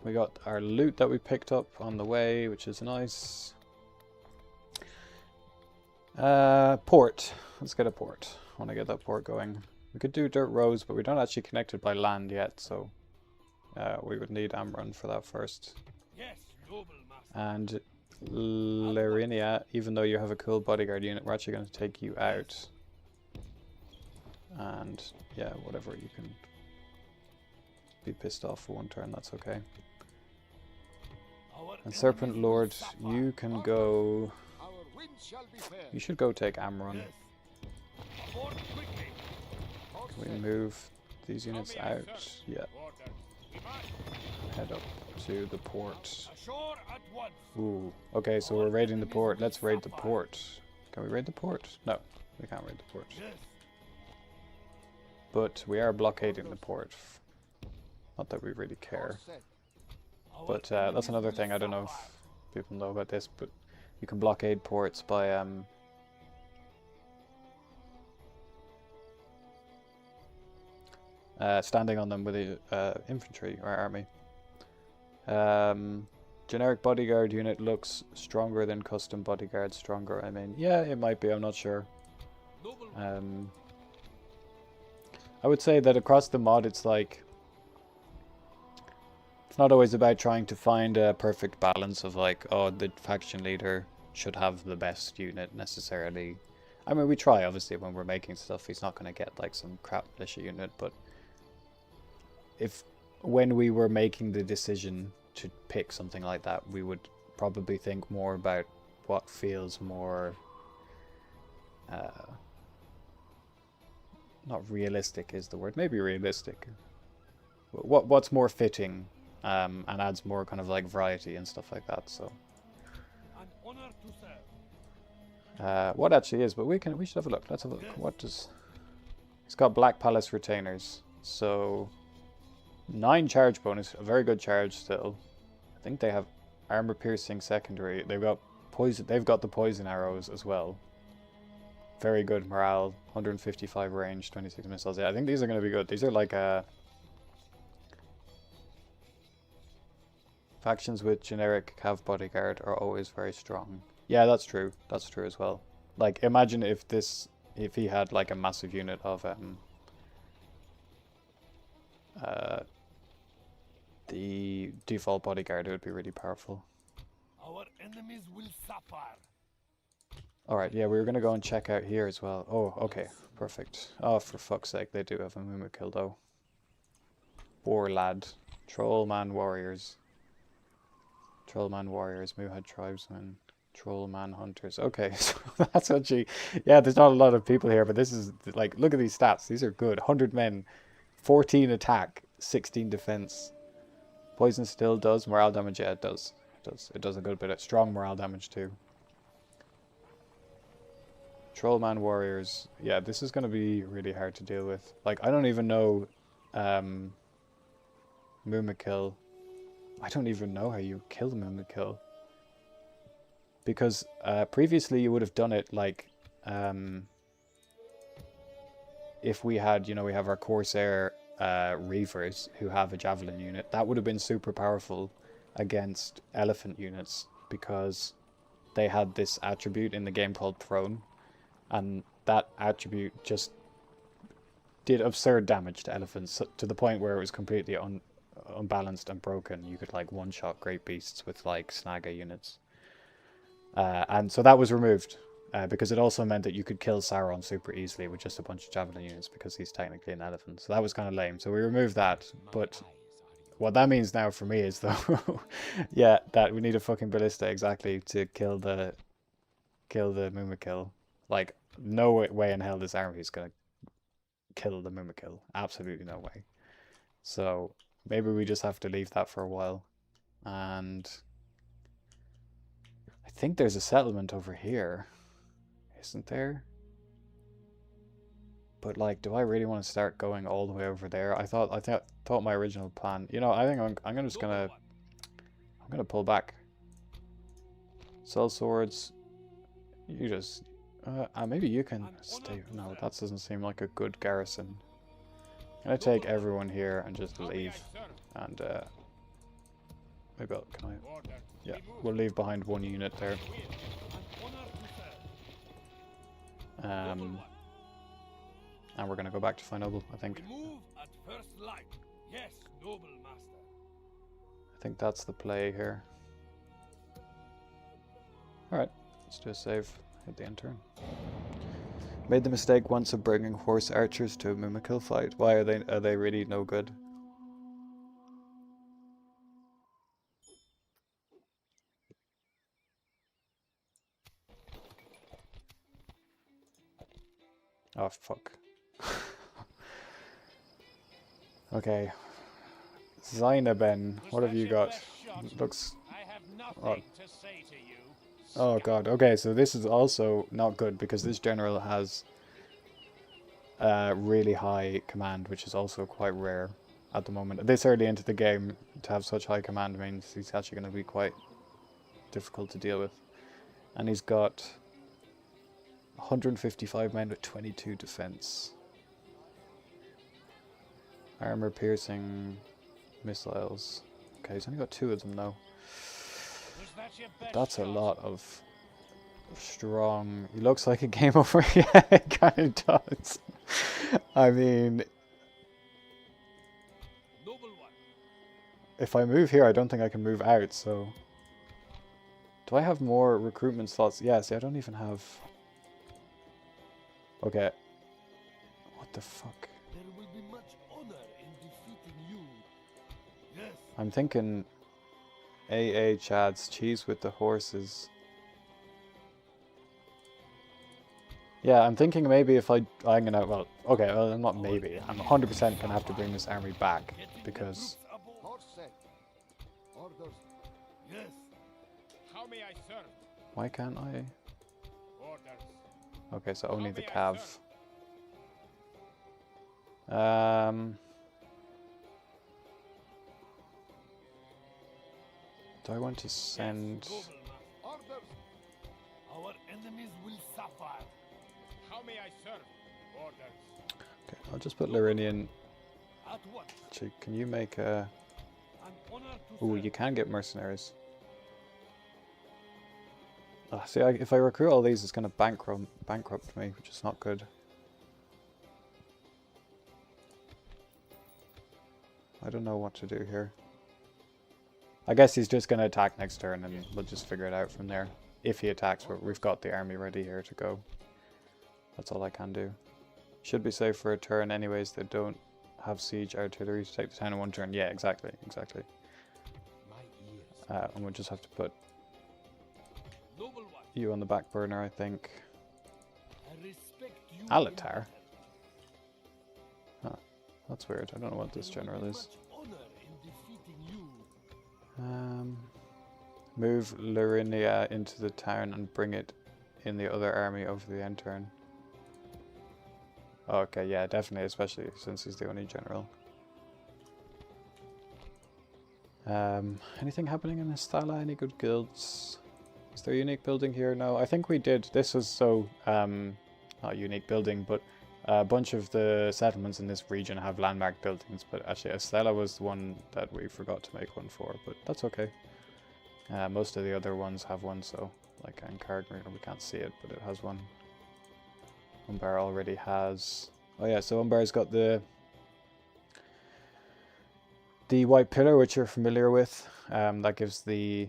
We got our loot that we picked up on the way, which is nice. Port. Let's get a port. I want to get that port going. We could do dirt roads, but we don't actually connect it by land yet, so we would need Amrun for that first. Yes, noble master. And Lyrinia, even though you have a cool bodyguard unit, we're actually going to take you out. And yeah, whatever, you can be pissed off for one turn, that's okay. And Serpent Lord, you can go... Our wind shall be fair. You should go take Amrun. Can we move these units out. Yeah. Head up to the port. Ashore at once. Ooh. Okay, so we're raiding the port. Let's raid the port. Can we raid the port? No, we can't raid the port. Yes. But we are blockading the port. Not that we really care. Course set. But that's another thing. I don't know if people know about this, but you can blockade ports by standing on them with infantry or army. Generic bodyguard unit looks stronger than custom bodyguard. Stronger, I mean. Yeah, it might be. I'm not sure. Noble. I would say that across the mod, it's like... It's not always about trying to find a perfect balance of like, oh, the faction leader should have the best unit necessarily. I mean, we try, obviously, when we're making stuff. He's not going to get like some crap militia unit, but... When we were making the decision to pick something like that, we would probably think more about what feels more not realistic is the word, maybe realistic. What's more fitting and adds more kind of like variety and stuff like that. So An honor to serve. what actually is, but we should have a look. Let's have a look. What does... It's got Black Palace retainers, so 9 charge bonus, a very good charge still. I think they have armor piercing secondary. They've got poison. They've got the poison arrows as well. Very good morale, 155 range, 26 missiles. Yeah, I think these are going to be good. These are like factions with generic cav bodyguard are always very strong. Yeah, that's true. That's true as well. Like, imagine if he had like a massive unit of the default bodyguard, it would be really powerful. Our enemies will suffer. Alright, yeah, we were going to go and check out here as well. Oh, okay, perfect. Oh, for fuck's sake, they do have a Mumakil though. War lad. Trollman warriors. Trollman warriors, Muhad tribesmen. Trollman hunters. Okay, so that's actually... Yeah, there's not a lot of people here, but this is, like, look at these stats. These are good. 100 men, 14 attack, 16 defense. Poison still does. Morale damage, yeah, it does. It does a good bit of strong morale damage too. Trollman warriors. Yeah, this is going to be really hard to deal with. Like, I don't even know Mumakil. I don't even know how you kill Mumakil. Because previously you would have done it like if we had, you know, we have our Corsair Reavers who have a Javelin unit. That would have been super powerful against elephant units because they had this attribute in the game called Throne, and that attribute just did absurd damage to elephants to the point where it was completely unbalanced and broken. You could like one-shot great beasts with like Snaga units. And so that was removed because it also meant that you could kill Sauron super easily with just a bunch of Javelin units because he's technically an elephant. So that was kind of lame. So we removed that. But what that means now for me is though, yeah, that we need a fucking ballista exactly to kill the Mumakil. Like, no way in hell this army is gonna kill the Mumakil. Absolutely no way. So maybe we just have to leave that for a while. And I think there's a settlement over here, isn't there? But like, do I really want to start going all the way over there? I thought my original plan. You know, I think I'm just gonna pull back. Sell swords. You just maybe you can stay. No, that doesn't seem like a good garrison. I'm gonna take everyone here and just leave, and maybe can I? Yeah, we'll leave behind one unit there. And we're gonna go back to Finoble, I think. Move at first light. Yes, noble master. I think that's the play here. Alright, let's do a save. Hit the end turn. Made the mistake once of bringing horse archers to a Mumakil fight. Why are they really no good? Oh fuck. Okay. Zainaben, what have you got? Looks... Oh. Oh god, okay, so this is also not good because this general has really high command, which is also quite rare at the moment. This early into the game, to have such high command means he's actually going to be quite difficult to deal with. And he's got 155 men with 22 defense. Armor piercing missiles. Okay, he's only got 2 of them though. That's a lot of strong... He looks like a game over. Yeah, it kind of does. I mean... If I move here, I don't think I can move out, so... Do I have more recruitment slots? Yeah, see, I don't even have... Okay. What the fuck? There will be much honor in defeating you. Yes. I'm thinking... AA Chads, cheese with the horses. Yeah, I'm thinking maybe if I'm gonna... Well, okay, well, not maybe. I'm 100% gonna have to bring this army back, because... Course set. Orders. Yes. How may I serve? Why can't I? Orders. Okay, so only How the may I cav. Do I want to send... Orders. Our enemies will suffer. How may I serve? Orders. Okay, I'll just put Lyrinian. At once. Actually, can you make a... An honor to Ooh, serve. you can get mercenaries. See, if I recruit all these, it's going to bankrupt me, which is not good. I don't know what to do here. I guess he's just going to attack next turn, and we'll just figure it out from there. If he attacks, we've got the army ready here to go. That's all I can do. Should be safe for a turn anyways. They don't have siege artillery to take the town in 1 turn. Yeah, exactly. My ears. And we'll just have to put Noble one. you on the back burner, I think. I respect you. Alatar? Huh. That's weird. I don't know what this general is. Much honor in defeating you. Move Lurinia into the town and bring it in the other army over the end turn. Okay, yeah, definitely, especially since he's the only general. Anything happening in Estala? Any good guilds? Is there a unique building here? No, I think we did. This was so, not a unique building, but a bunch of the settlements in this region have landmark buildings, but actually Estella was the one that we forgot to make one for, but that's okay. Most of the other ones have one, so, like in Cargmere, we can't see it, but it has one. Umbar already has... Oh yeah, so Umbar's got the white pillar, which you're familiar with. That gives the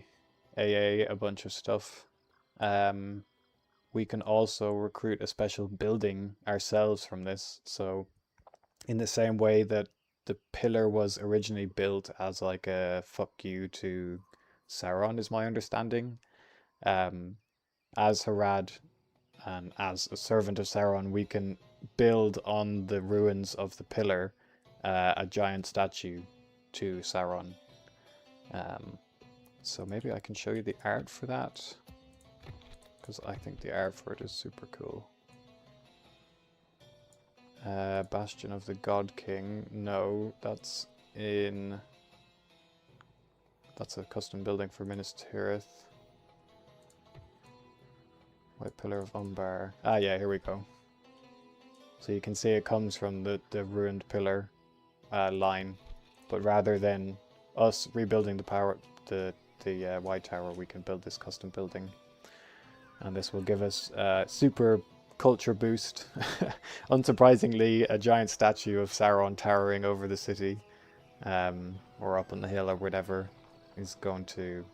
AA a bunch of stuff. We can also recruit a special building ourselves from this. So in the same way that the pillar was originally built as like a fuck you to Sauron, is my understanding. As Harad and as a servant of Sauron, we can build on the ruins of the pillar a giant statue to Sauron. So maybe I can show you the art for that, because I think the art for it is super cool. Bastion of the God King. No, that's in... That's a custom building for Minas Tirith. White Pillar of Umbar. Ah, yeah, here we go. So you can see it comes from the ruined pillar line, but rather than us rebuilding the White Tower, we can build this custom building, and this will give us a super culture boost. Unsurprisingly, a giant statue of Sauron towering over the city, or up on the hill or whatever, is going to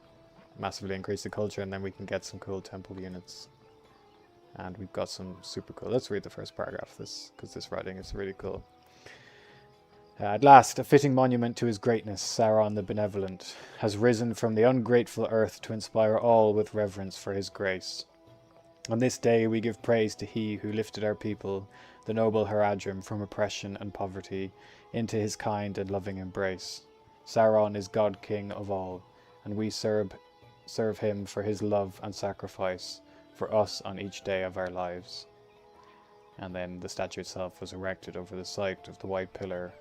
massively increase the culture, and then we can get some cool temple units. And we've got some super cool... Let's read the first paragraph of this, because this writing is really cool. At last, a fitting monument to his greatness, Sauron the Benevolent, has risen from the ungrateful earth to inspire all with reverence for his grace. On this day we give praise to he who lifted our people, the noble Haradrim, from oppression and poverty into his kind and loving embrace. Sauron is God King of all, and we serve him for his love and sacrifice for us on each day of our lives. And then the statue itself was erected over the site of the White Pillar,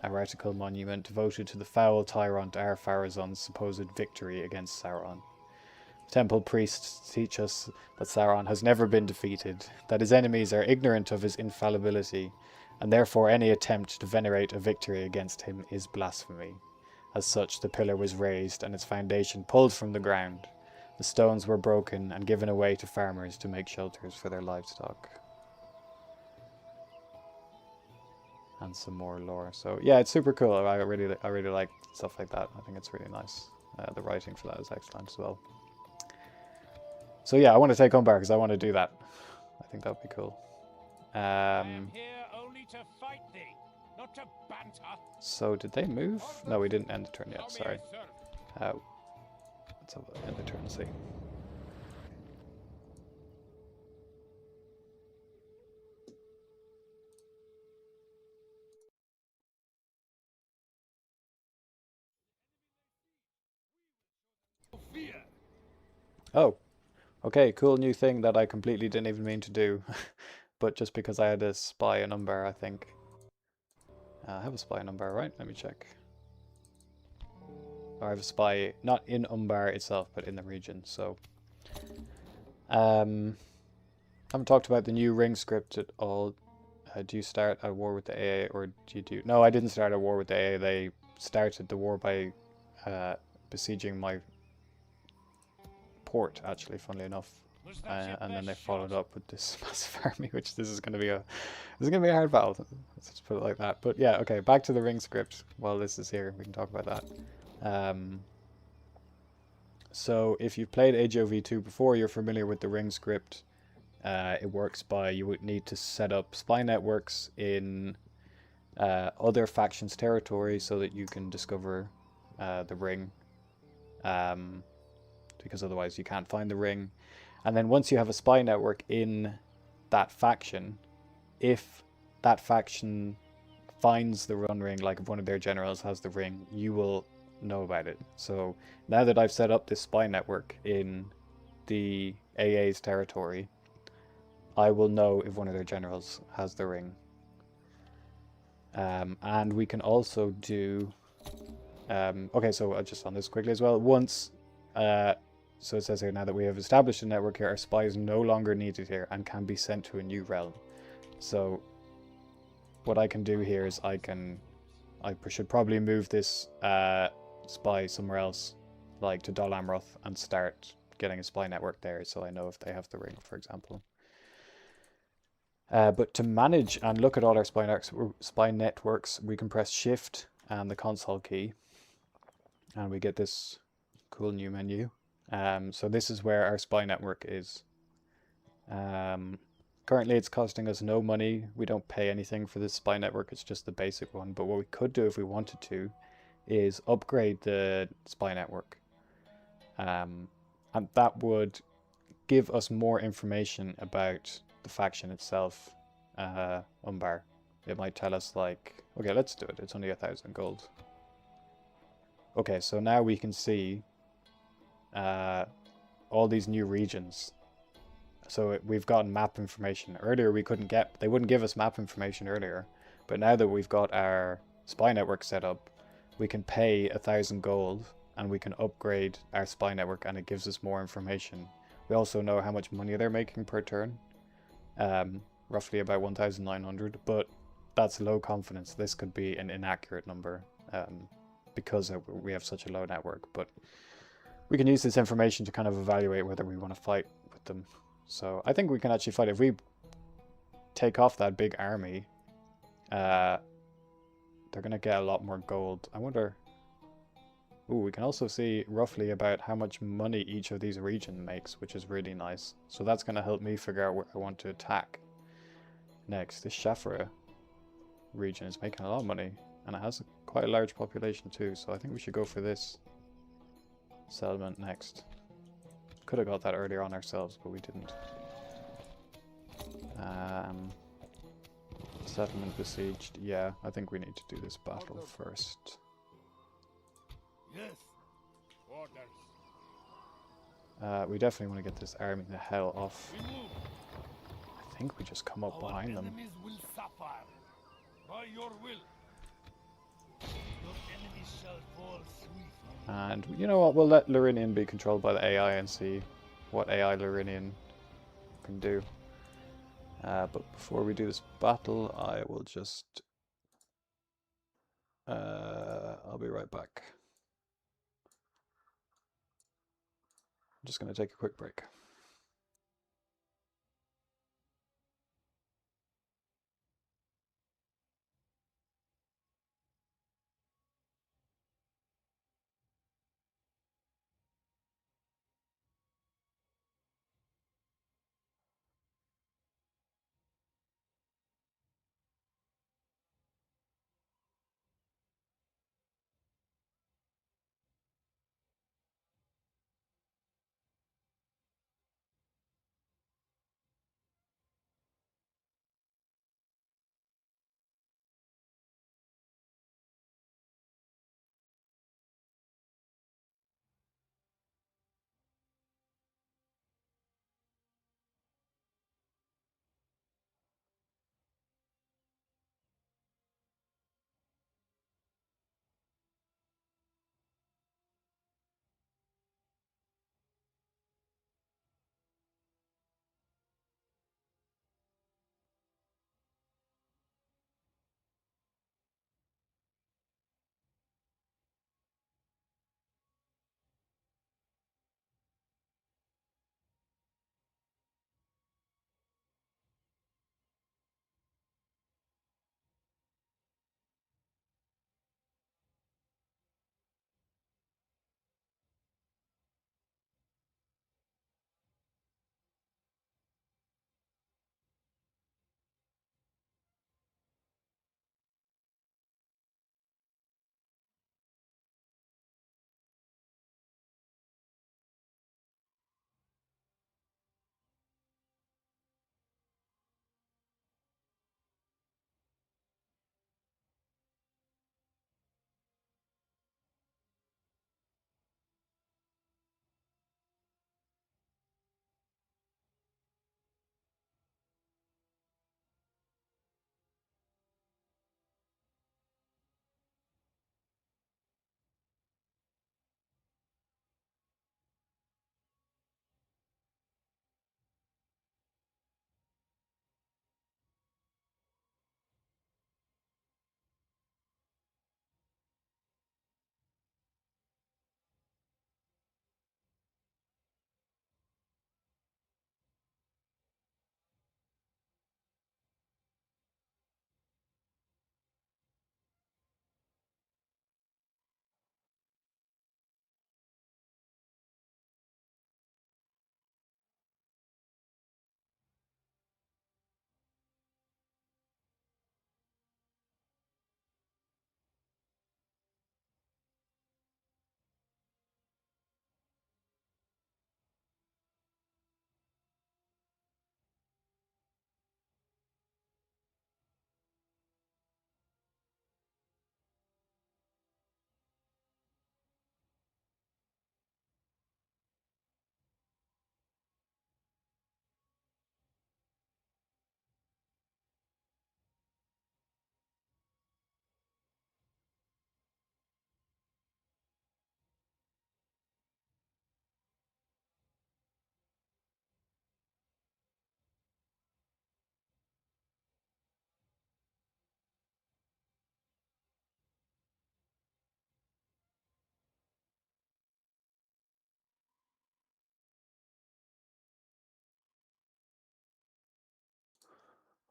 a heretical monument devoted to the foul tyrant Ar-Pharazôn's supposed victory against Sauron. Temple priests teach us that Sauron has never been defeated, that his enemies are ignorant of his infallibility, and therefore any attempt to venerate a victory against him is blasphemy. As such, the pillar was raised and its foundation pulled from the ground. The stones were broken and given away to farmers to make shelters for their livestock. And some more lore. So yeah, it's super cool. I really like stuff like that. I think it's really nice. The writing for that is excellent as well. So yeah, I want to take Umbar because I want to do that. I think that would be cool. I am here only to fight thee, not to banter. So did they move? No, we didn't end the turn yet. How may Sorry. I serve? Let's have an end the turn and see. Fear. Oh, okay, cool new thing that I completely didn't even mean to do, but just because I had a spy in Umbar, I think. I have a spy in Umbar, right? Let me check. Or I have a spy, not in Umbar itself, but in the region, so. I haven't talked about the new ring script at all. Do you start a war with the AA, or do you do... No, I didn't start a war with the AA. They started the war by besieging my port, actually, funnily enough. And then they followed up with this massive army, which this is going to be a hard battle. Let's just put it like that. But yeah, okay, back to the ring script. While this is here, we can talk about that. So if you've played AGOV2 before, you're familiar with the ring script. It works by, you would need to set up spy networks in other factions' territory so that you can discover the ring. Because otherwise you can't find the ring. And then once you have a spy network in that faction, if that faction finds the run ring, like if one of their generals has the ring, you will know about it. So now that I've set up this spy network in the AA's territory, I will know if one of their generals has the ring. And we can also do... okay, so just on this quickly as well. Once... so it says here, now that we have established a network here, our spy is no longer needed here and can be sent to a new realm. So what I can do here is I should probably move this spy somewhere else, like to Dol Amroth, and start getting a spy network there so I know if they have the ring, for example. But to manage and look at all our spy networks, we can press Shift and the console key, and we get this cool new menu. So this is where our spy network is. Currently it's costing us no money. We don't pay anything for this spy network. It's just the basic one. But what we could do if we wanted to is upgrade the spy network. And that would give us more information about the faction itself, Umbar. It might tell us like, okay, let's do it. It's only 1,000 gold. Okay, so now we can see all these new regions. So we've gotten map information. Earlier we couldn't get, they wouldn't give us map information earlier, but now that we've got our spy network set up, we can pay 1,000 gold and we can upgrade our spy network, and it gives us more information. We also know how much money they're making per turn, roughly about 1,900, but that's low confidence. This could be an inaccurate number because we have such a low network, but we can use this information to kind of evaluate whether we want to fight with them. So I think we can actually fight. If we take off that big army, they're going to get a lot more gold. I wonder... Ooh, we can also see roughly about how much money each of these regions makes, which is really nice. So that's going to help me figure out where I want to attack next. This Shafra region is making a lot of money, and it has quite a large population too, so I think we should go for this settlement next. Could have got that earlier on ourselves, but we didn't. Settlement besieged. Yeah, I think we need to do this battle first. Yes. Orders. We definitely want to get this army the hell off. We move. I think we just come up Our behind them. enemies will suffer. By your will. Your enemies shall fall swift. And you know what? We'll let Lurinian be controlled by the AI and see what AI Lurinian can do. But before we do this battle, I will just... I'll be right back. I'm just going to take a quick break.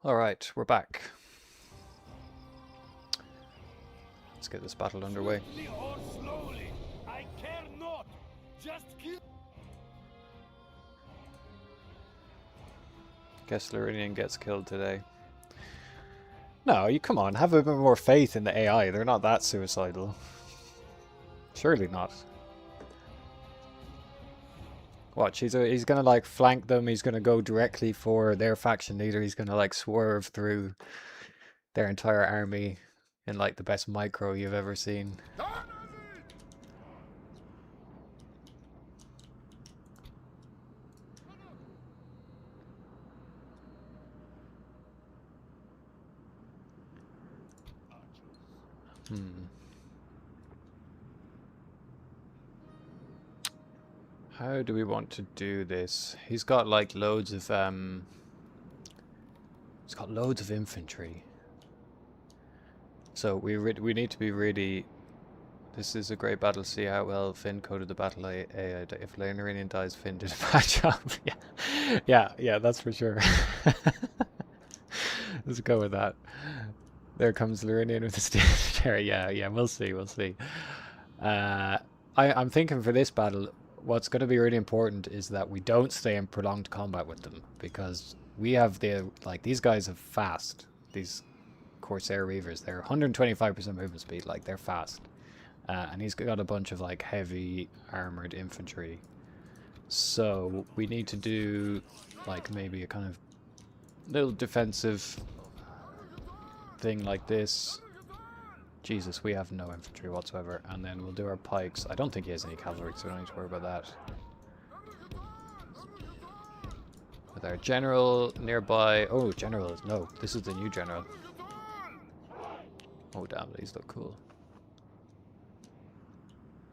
Alright, we're back. Let's get this battle underway. Swiftly or slowly, I care not. Just kill. Guess Lurinian gets killed today. No, you come on, have a bit more faith in the AI. They're not that suicidal. Surely not. Watch, he's gonna like flank them. He's gonna go directly for their faction leader. He's gonna like swerve through their entire army in like the best micro you've ever seen. How do we want to do this? He's got like loads of he's got loads of infantry. So we need to be really. This is a great battle. See how well Finn coded the battle. If Lanarinian dies, Finn did a bad job. Yeah, that's for sure. Let's go with that. There comes Larinian with the standard. Yeah, we'll see. I'm thinking for this battle, what's going to be really important is that we don't stay in prolonged combat with them, because we have these guys are fast. These Corsair Reavers, they're 125% movement speed, like they're fast. And he's got a bunch of like heavy armored infantry. So we need to do like maybe a kind of little defensive thing like this. Jesus, we have no infantry whatsoever. And then we'll do our pikes. I don't think he has any cavalry, so we don't need to worry about that. With our general nearby. Oh, general. No, this is the new general. Oh, damn, these look cool.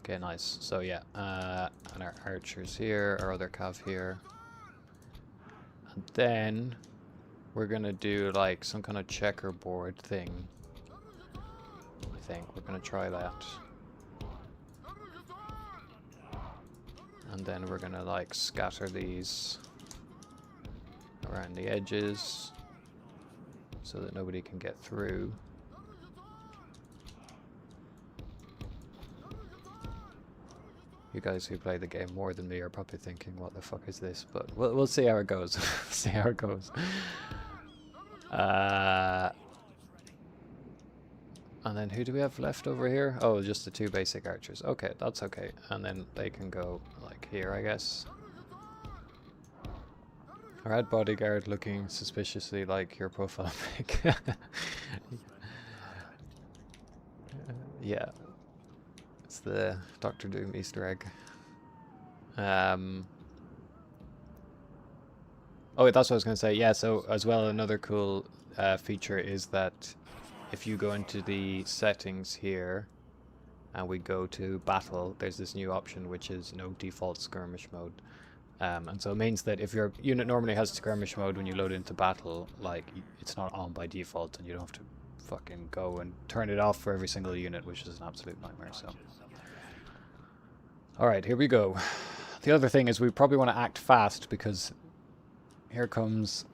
Okay, nice. So yeah, and our archers here, our other cav here. And then we're gonna do like some kind of checkerboard thing. I think we're gonna try that. And then we're gonna like scatter these around the edges so that nobody can get through. You guys who play the game more than me are probably thinking, what the fuck is this? But we'll see how it goes. See how it goes. And then who do we have left over here? Oh, just the two basic archers. Okay, that's okay. And then they can go like here, I guess. Harad bodyguard looking suspiciously like your profile pic. Yeah. It's the Doctor Doom Easter egg. Oh, that's what I was going to say. Yeah, so as well, another cool feature is that if you go into the settings here and we go to battle, there's this new option which is no default skirmish mode. And so it means that if your unit normally has skirmish mode when you load into battle, like it's not on by default, and you don't have to fucking go and turn it off for every single unit, which is an absolute nightmare. So alright, here we go. The other thing is we probably want to act fast, because here comes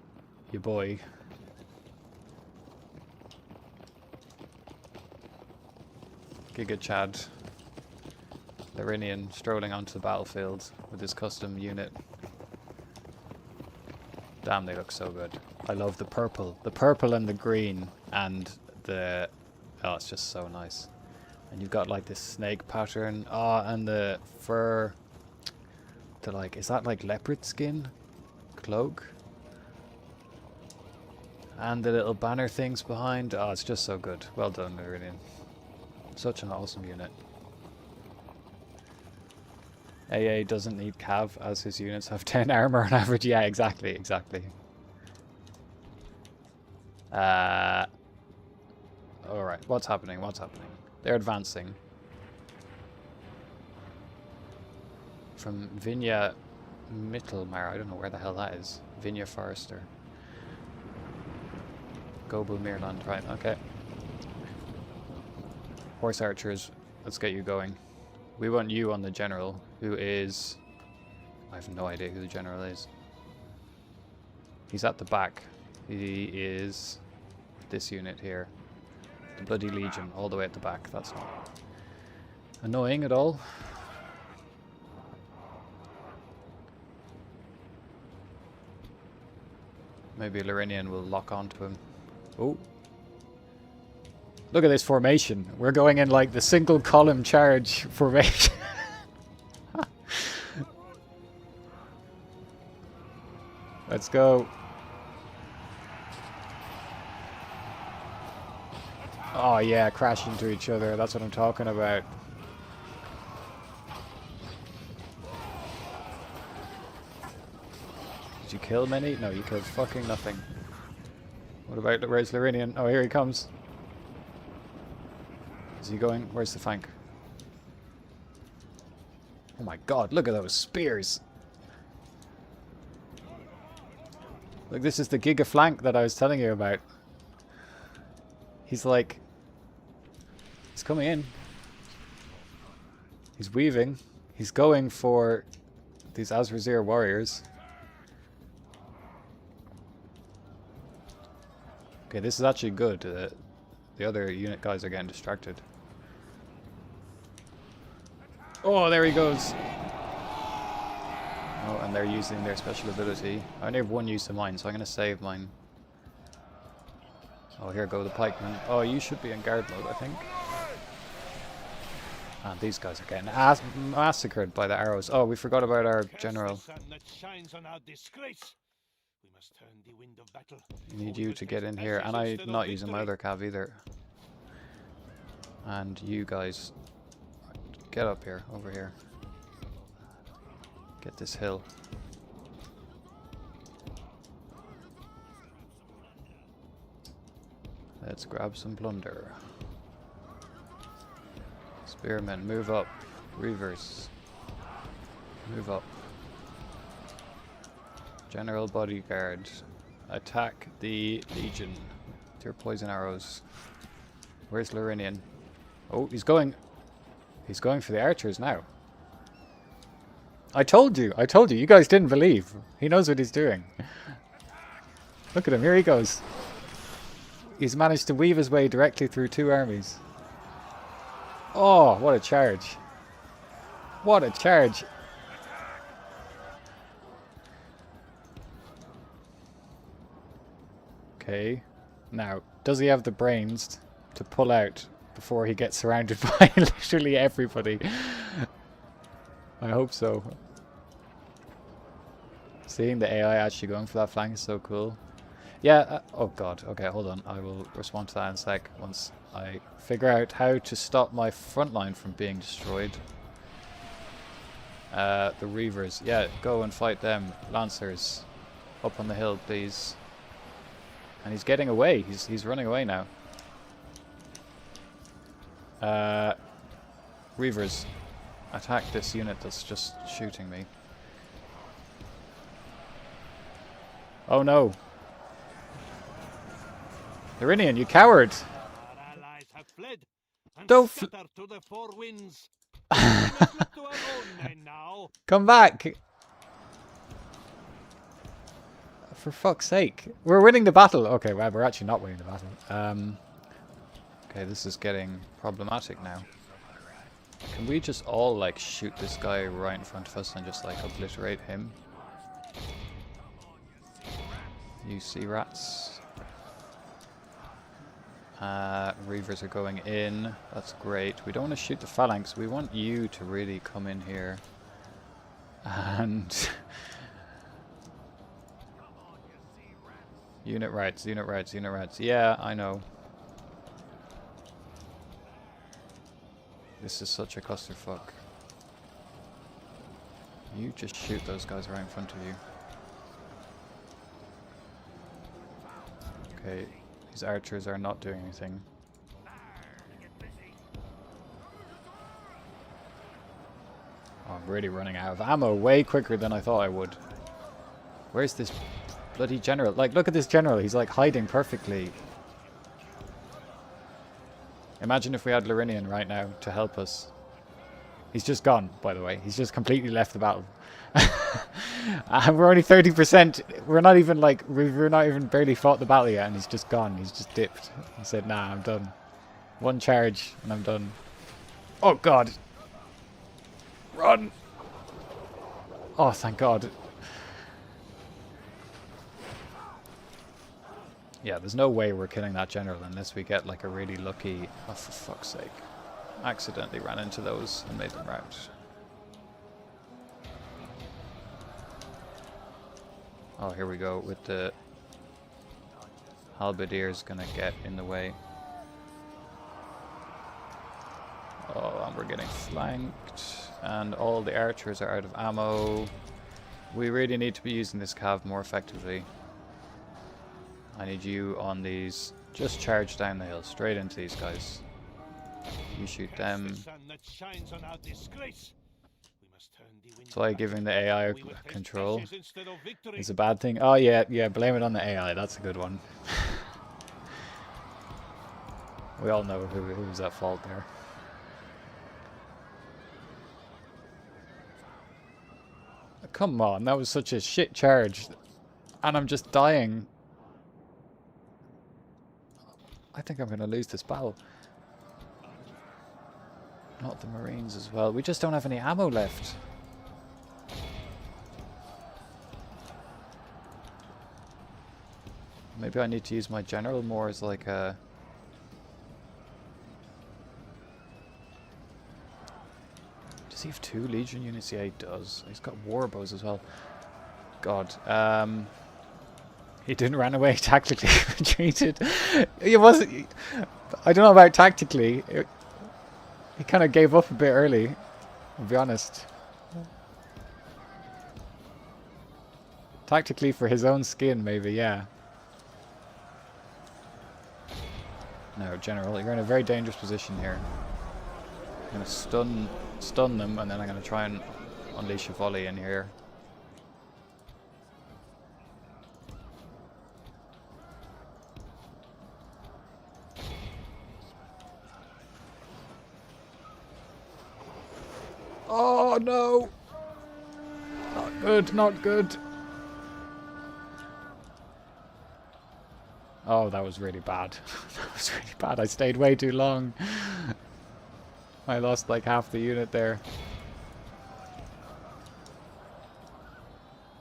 your boy. Giga Chad Larinian strolling onto the battlefield with his custom unit. Damn, they look so good. I love the purple. The purple and the green and the... Oh, it's just so nice. And you've got like this snake pattern. Oh, and the fur. The like, is that like leopard skin cloak? And the little banner things behind. Oh, it's just so good. Well done, Larinian. Such an awesome unit. AA doesn't need cav as his units have 10 armor on average. Yeah, exactly. Alright, what's happening? They're advancing. From Vinja Mittelmar, I don't know where the hell that is. Vinja Forester. Gobel Mirland, right, okay. Horse archers, let's get you going. We want you on the general, who is... I have no idea who the general is. He's at the back. He is this unit here. The Bloody Legion, all the way at the back. That's not annoying at all. Maybe Larinian will lock onto him. Oh. Look at this formation. We're going in like the single column charge formation. Let's go. Oh yeah, crash into each other. That's what I'm talking about. Did you kill many? No, you killed fucking nothing. What about, where's Lorinian? Oh, here he comes. Is he going? Where's the flank? Oh my god, look at those spears. Look, this is the giga flank that I was telling you about. He's like... He's coming in. He's weaving. He's going for these Azrazir warriors. Okay, this is actually good. The other unit guys are getting distracted. Oh, there he goes. Oh, and they're using their special ability. I only have one use of mine, so I'm going to save mine. Oh, here go the pikemen. Oh, you should be in guard mode, I think. And these guys are getting massacred by the arrows. Oh, we forgot about our general. I need you to get in here. And I'm not using my other cav either. And you guys, get up here, over here. Get this hill. Let's grab some plunder. Spearmen, move up. Reavers, move up. General bodyguard, attack the Legion with your poison arrows. Where's Lorinian? Oh, he's going for the archers now. I told you, you guys didn't believe. He knows what he's doing. Look at him, here he goes. He's managed to weave his way directly through two armies. Oh, what a charge. What a charge. Okay. Now, does he have the brains to pull out before he gets surrounded by literally everybody? I hope so. Seeing the AI actually going for that flank is so cool. Yeah, oh god, okay, hold on. I will respond to that in a sec once I figure out how to stop my front line from being destroyed. The Reavers, yeah, go and fight them. Lancers, up on the hill, please. And he's getting away, he's running away now. Reavers, attack this unit that's just shooting me. Oh no. Lorinian, you coward! Our allies have fled and Don't scattered to the four winds. We must look to our own men now. Come back! For fuck's sake. We're winning the battle! Okay, well, we're actually not winning the battle. Okay, this is getting problematic now. Can we just all, like, shoot this guy right in front of us and just, like, obliterate him? You see rats. Reavers are going in. That's great. We don't want to shoot the phalanx. We want you to really come in here. And... unit rights, unit rights, unit rights. Yeah, I know. This is such a clusterfuck. You just shoot those guys right in front of you. Okay, these archers are not doing anything. Oh, I'm really running out of ammo way quicker than I thought I would. Where's this bloody general? Like, look at this general. He's like hiding perfectly. Imagine if we had Lorinian right now to help us. He's just gone, by the way. He's just completely left the battle. And we're only 30%. We're not even like, we're not even barely fought the battle yet, and he's just gone. He's just dipped. He said, nah, I'm done. One charge, and I'm done. Oh, God. Run! Oh, thank God. Yeah, there's no way we're killing that general unless we get like a really lucky... Oh, for fuck's sake. Accidentally ran into those and made them rout. Oh, here we go with the halberdiers gonna get in the way. Oh, and we're getting flanked, and all the archers are out of ammo. We really need to be using this cav more effectively. I need you on these. Just charge down the hill, straight into these guys. You shoot them. It's like giving the AI control is a bad thing. Oh yeah, yeah, blame it on the AI, that's a good one. We all know who was at fault there. Come on, that was such a shit charge. And I'm just dying. I think I'm going to lose this battle. Not the Marines as well. We just don't have any ammo left. Maybe I need to use my general more as like a... Does he have 2 Legion units? Yeah, he does. He's got warbows as well. God. He didn't run away tactically. Retreated. He wasn't... I don't know about tactically. He kind of gave up a bit early. I'll be honest. Tactically for his own skin, maybe, yeah. No, General, you're in a very dangerous position here. I'm going to stun them, and then I'm going to try and unleash a volley in here. Oh no! Not good, not good. Oh, that was really bad. That was really bad. I stayed way too long. I lost like half the unit there.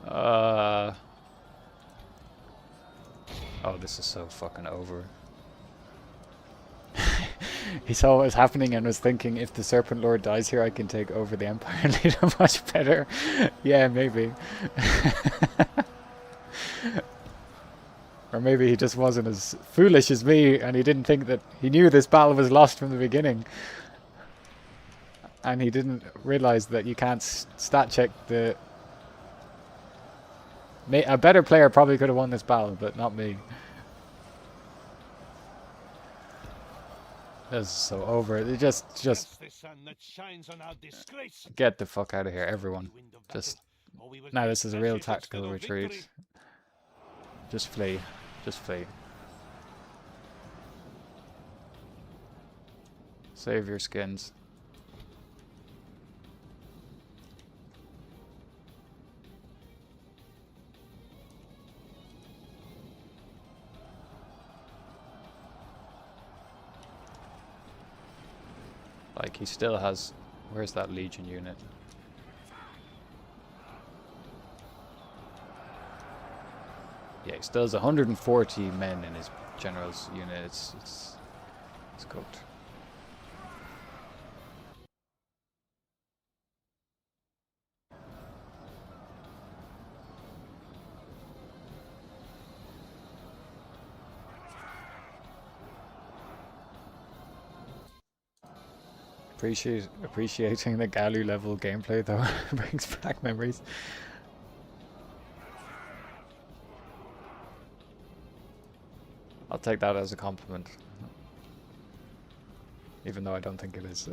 Oh, this is so fucking over. He saw what was happening and was thinking, if the Serpent Lord dies here, I can take over the Empire and lead him much better. Yeah, maybe. Or maybe he just wasn't as foolish as me and he didn't think that... He knew this battle was lost from the beginning. And he didn't realize that you can't stat check the... A better player probably could have won this battle, but not me. This is so over. Just get the fuck out of here, everyone. Just... Now this is a real tactical retreat. Just flee. Just flee. Save your skins. Like, he still has... Where's that Legion unit? Yeah, he still has 140 men in his general's unit. It's cooked. Appreciating the Galu level gameplay though brings back memories. I'll take that as a compliment. Even though I don't think it is.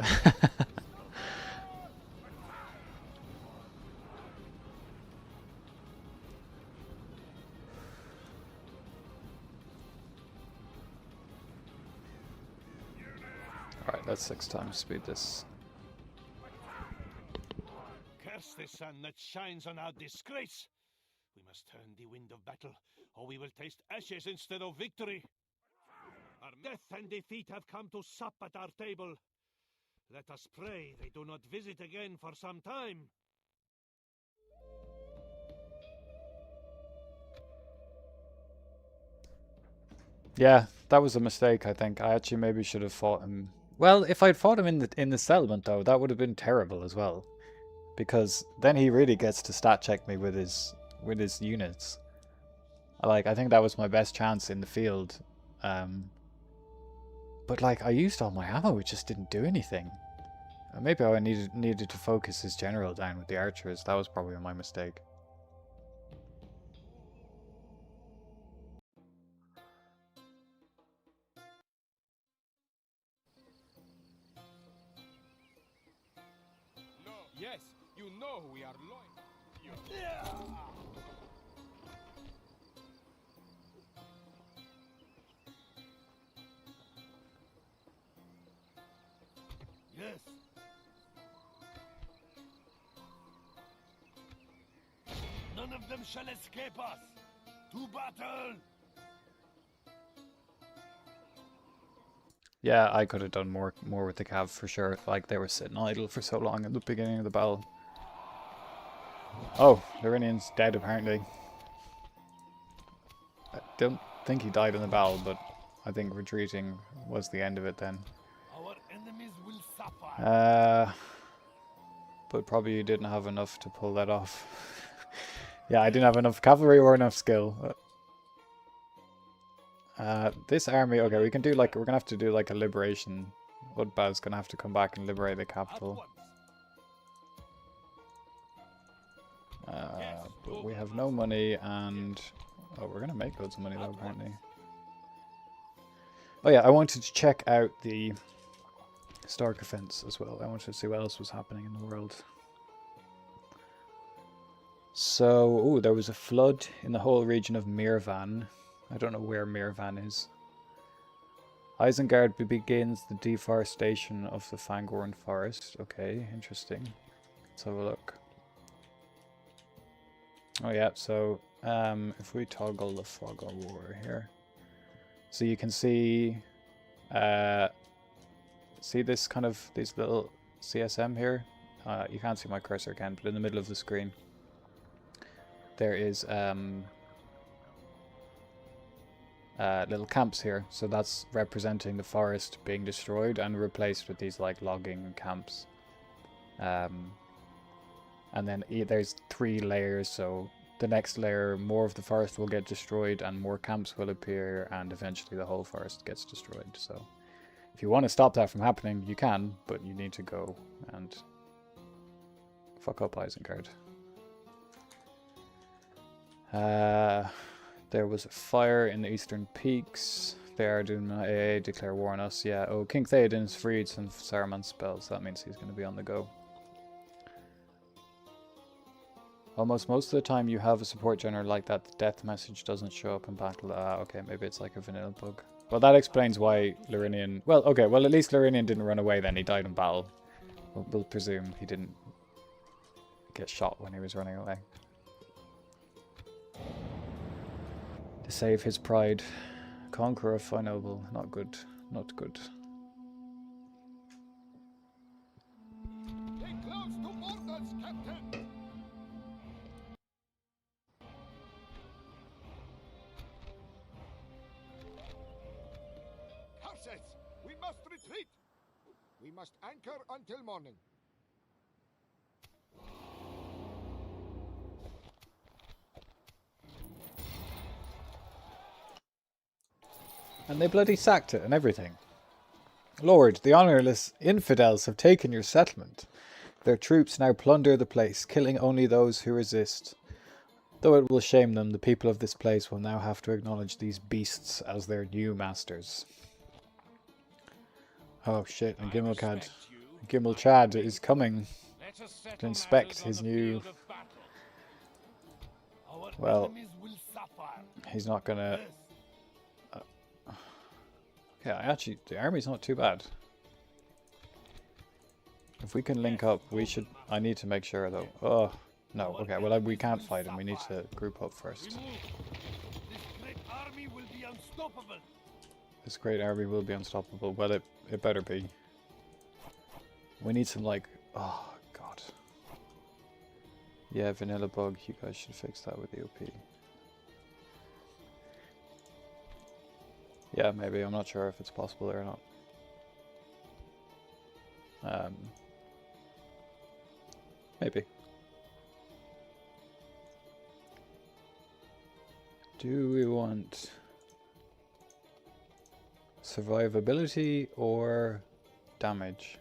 Alright, let's 6 times speed this. Curse the sun that shines on our disgrace! We must turn the wind of battle, or we will taste ashes instead of victory. Our death and defeat have come to sup at our table. Let us pray they do not visit again for some time. Yeah, that was a mistake, I think. I actually maybe should have fought him. Well, if I'd fought him in the settlement though, that would have been terrible as well. Because then he really gets to stat check me with his units. Like, I think that was my best chance in the field. But like, I used all my ammo, it just didn't do anything. Maybe I needed to focus his general down with the archers. That was probably my mistake. No. Yes, you know we are loyal. Yes. None of them shall escape us. To battle! Yeah, I could have done more with the cav for sure. Like, they were sitting idle for so long at the beginning of the battle. Oh, Lyrinian's dead apparently. I don't think he died in the battle, but I think retreating was the end of it then. Our enemies will suffer. But probably you didn't have enough to pull that off. Yeah, I didn't have enough cavalry or enough skill. This army, okay, we can do like, we're gonna have to do like a liberation. Udbaz's gonna have to come back and liberate the capital. But we have no money and... Oh, we're gonna make loads of money though, apparently. Oh yeah, I wanted to check out the Stark offense as well. I wanted to see what else was happening in the world. So, ooh, there was a flood in the whole region of Mirvan. I don't know where Mirvan is. Isengard begins the deforestation of the Fangorn forest. Okay, interesting. Let's have a look. Oh yeah, so if we toggle the fog of war here. So you can see see this kind of, these little CSM here? You can't see my cursor again, but in the middle of the screen there is little camps here. So that's representing the forest being destroyed and replaced with these like logging camps. And then there's 3 layers, so the next layer, more of the forest will get destroyed and more camps will appear, and eventually the whole forest gets destroyed. So if you want to stop that from happening, you can, but you need to go and fuck up Isengard. There was a fire in the eastern peaks. The Ar-Adunaim AA declare war on us. Yeah, oh, King Theoden's freed some Saruman spells. That means he's going to be on the go. Almost most of the time you have a support general like that, the death message doesn't show up in battle. Okay, maybe it's like a vanilla bug. Well, that explains why Lyrinian... Well, okay, well at least Lyrinian didn't run away then, he died in battle. We'll presume he didn't get shot when he was running away. To save his pride. Conqueror of Fine Noble. Not good. Not good. Stay close to Mordor's captain. Curses! We must retreat. We must anchor until morning. And they bloody sacked it and everything. Lord, the honourless infidels have taken your settlement. Their troops now plunder the place, killing only those who resist. Though it will shame them, the people of this place will now have to acknowledge these beasts as their new masters. Oh shit, and Gimmelchad is coming to inspect his new... Well, he's not gonna... Yeah, actually, the army's not too bad. If we can link up, we should... I need to make sure, though. Oh, no. Okay, well, we can't fight him. We need to group up first. This great army will be unstoppable. This great army will be unstoppable. Well, it better be. We need some, like... Oh, God. Yeah, Vanilla Bug. You guys should fix that with the OP. Yeah, maybe. I'm not sure if it's possible or not. Maybe. Do we want survivability or damage?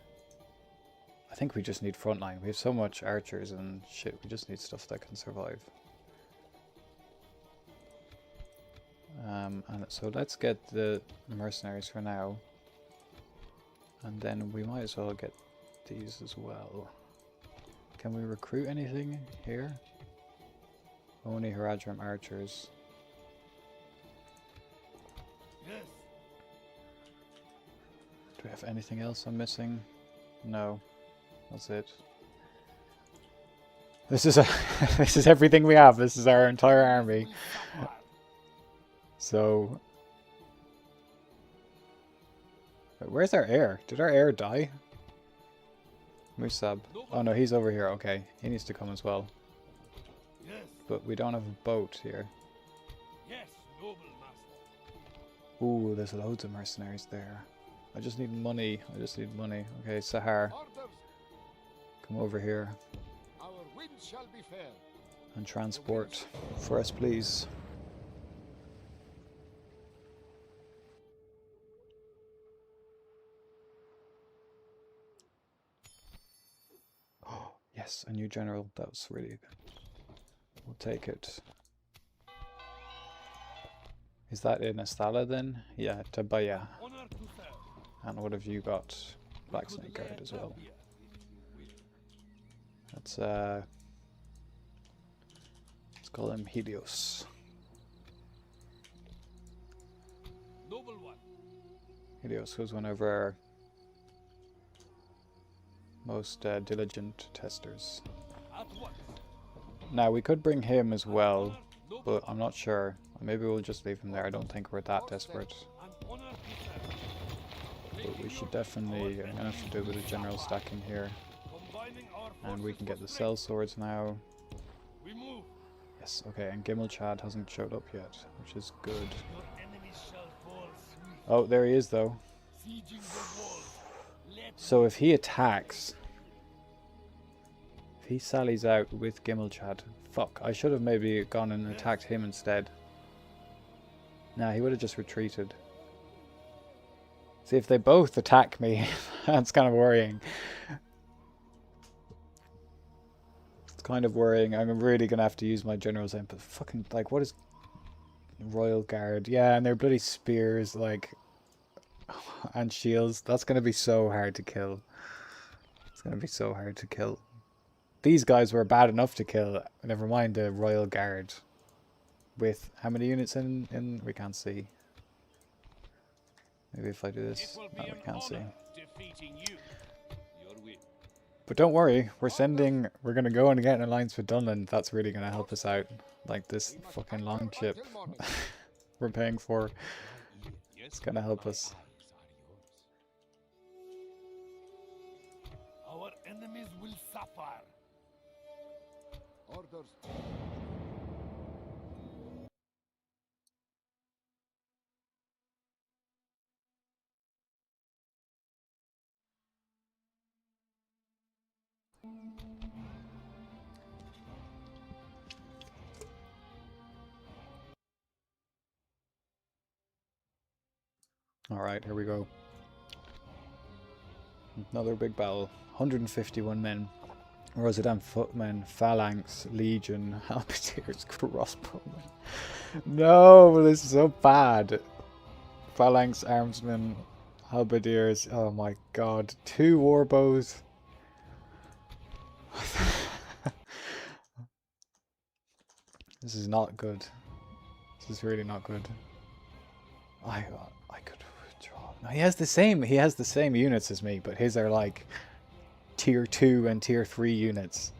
I think we just need frontline. We have so much archers and shit. We just need stuff that can survive. And so let's get the mercenaries for now. And then we might as well get these as well. Can we recruit anything here? Only Harad archers. Yes. Do we have anything else I'm missing? No. That's it. This is this is everything we have. This is our entire army. So where's our heir? Did our heir die? Musab. Oh no, he's over here. Okay, he needs to come as well. Yes. But we don't have a boat here. Yes, noble master. Ooh, there's loads of mercenaries there. I just need money. I just need money. Okay, Sahar, Orders. come over here Our wind shall be fair. and transport for us, please. Oh, yes, a new general. That was really good. We'll take it. Is that in Astala then? Yeah, Tabaya. Honor to serve. And what have you got? Black Snake Guard as well. Let's call him Helios. Noble one. Helios was one of our most diligent testers. At once. Now we could bring him as well, but I'm not sure. Maybe we'll just leave him there. I don't think we're that desperate. And honor to serve. But we should definitely, I'm gonna have to do a bit of general stacking here. Combining our And we forces can get for the strength. cell swords now. We move. Yes, okay, and Gimel Chad hasn't showed up yet, which is good. Your enemies shall fall swift. Oh, there he is though. Sieging the walls. Let So if he attacks, if he sallies out with Gimel Chad, fuck, I should have maybe gone and attacked him instead. Nah, he would have just retreated. See, if they both attack me, that's kind of worrying. It's kind of worrying. I'm really going to have to use my general's aim, but fucking, like, what is Royal Guard? Yeah, and their bloody spears, like, and shields. That's going to be so hard to kill. It's going to be so hard to kill. These guys were bad enough to kill. Never mind the Royal Guard. With how many units in? We can't see. Maybe if I do this, no, we can't see. defeating you. Your will. But don't worry, we're going to go and get an alliance with Dunland. That's really going to help us out. Like this fucking long ship we're paying for. It's going to help us. Our enemies will suffer. Orders. Alright, here we go. Another big battle. 151 men. Rosedam footmen, phalanx, legion, halberdiers, crossbowmen. No, this is so bad. Phalanx, armsmen, halberdiers. Oh my god. 2 warbows. This is not good. This is really not good. I could withdraw. No, he has the same units as me, but his are like tier 2 and tier 3 units,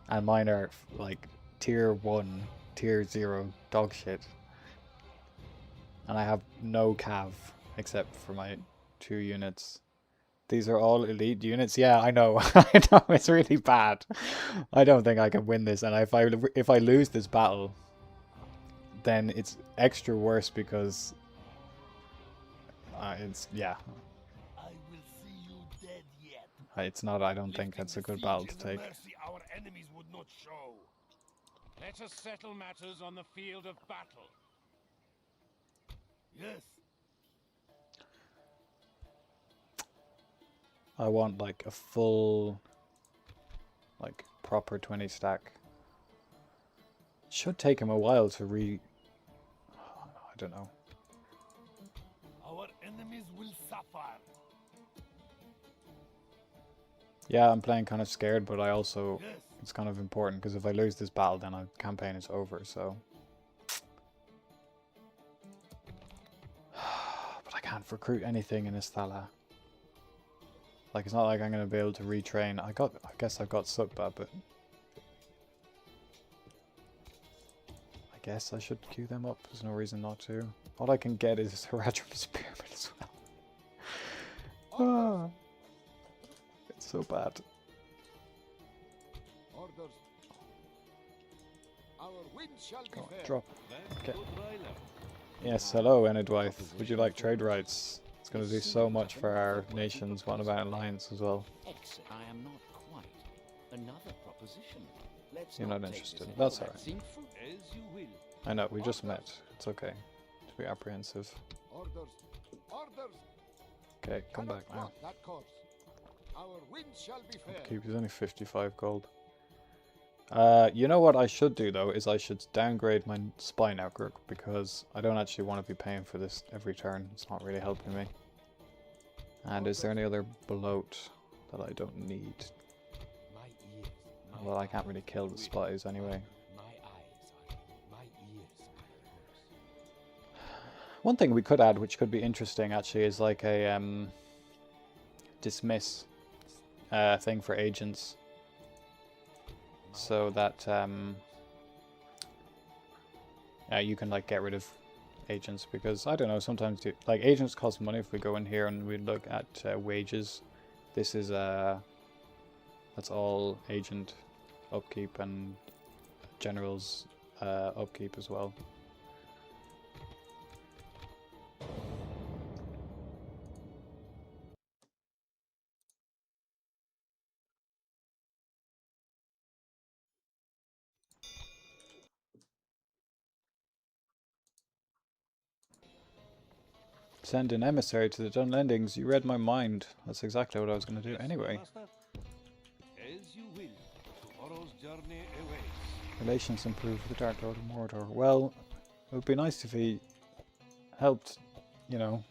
and mine are like tier 1, tier 0 dog shit. And I have no cav except for my 2 units. These are all elite units. Yeah, I know. I know, it's really bad. I don't think I can win this, and if I lose this battle, then it's extra worse because it's, yeah. I will see you dead yet. It's not, I don't think it's a good battle to take. Mercy our enemies would not show. Let us settle matters on the field of battle. Yes. I want like a full, like proper 20 stack. It should take him a while to I don't know. Our enemies will suffer. Yeah, I'm playing kind of scared, but I also, Yes. it's kind of important because if I lose this battle, then our campaign is over, so. But I can't recruit anything in Istala. Like, it's not like I'm going to be able to retrain. I guess I've got Sukba, but I guess I should queue them up. There's no reason not to. All I can get is Harad Spearman as well. Ah, it's so bad. Orders. Our wind shall Go on, be fair. drop. That's Okay. good, Ryla. Yes, hello, Enidwythe. Would you like trade rights? It's going to do so much for our nations. What about alliance as well? Exit. I am not quite. Another proposition. Let's You're not take interested. this That's ahead. alright. Seem fruit- As you will. I know, we just met. It's okay to be apprehensive. Orders. Orders. Okay, come Cannot back now. block that course. Our wind shall be fair. Keep, he's only 55 gold. You know what I should do though, is I should downgrade my spy network because I don't actually want to be paying for this every turn. It's not really helping me. And is there any other bloat that I don't need? My ears. My Well, I can't really kill the spies anyway. My eyes are. My ears are yours. One thing we could add, which could be interesting actually, is like a dismiss thing for agents. So that you can like get rid of agents, because I don't know, sometimes like agents cost money. If we go in here and we look at wages, this is that's all agent upkeep and generals upkeep as well. Send an emissary to the Dunlendings. You read my mind. That's exactly what I was going to do Yes, anyway. master. As you will. Tomorrow's journey awaits. Relations improve with the Dark Lord of Mordor. Well, it would be nice if he helped, you know,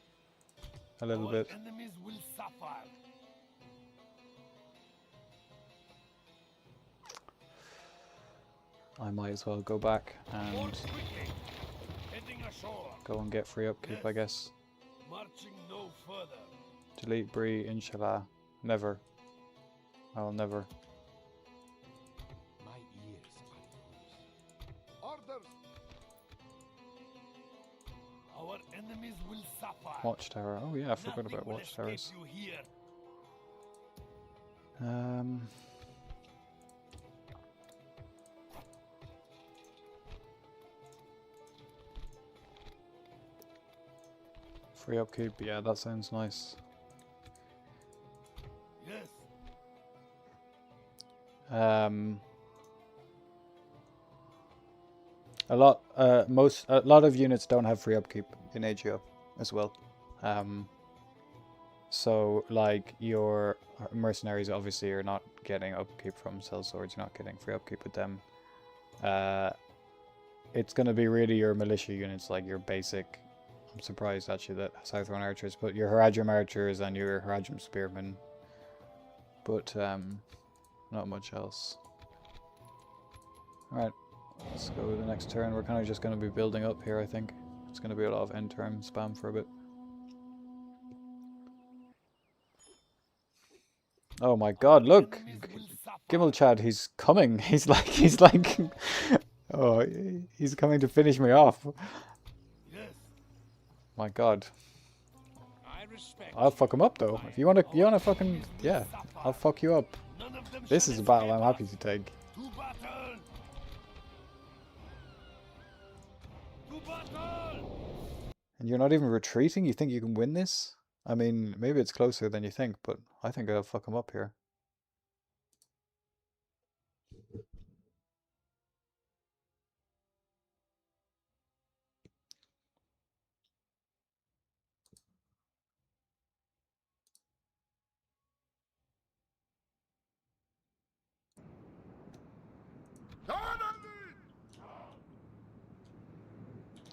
a little Our bit. enemies will suffer. I might as well go back More and quickly. Heading ashore. go and get free upkeep, I guess. Marching no further. Delete Bree, inshallah. Never. I will never. My ears are yours. Orders. Our enemies will suffer. Watchtower. Oh yeah, I forgot Nothing about will watchtowers. escape you here. Free upkeep. Yeah, that sounds nice. Yes. A lot of units don't have free upkeep in AGO as well. So like your mercenaries, obviously you're not getting upkeep from sellswords, you're not getting free upkeep with them. It's gonna be really your militia units, like your basic. I'm surprised actually that Southron archers, but your Haradrim archers and your Haradrim spearmen. But not much else. Alright, let's go to the next turn. We're kind of just going to be building up here, I think. It's going to be a lot of end turn spam for a bit. Oh my god, look! Gimel Chad, he's coming. He's like, oh, he's coming to finish me off. Yes. My god. I respect. I'll fuck him up though. If you wanna fucking, yeah, I'll fuck you up. None of them This shall is a battle I'm escape happy us. to take. To battle. To battle. And you're not even retreating? You think you can win this? I mean, maybe it's closer than you think, but I think I'll fuck him up here.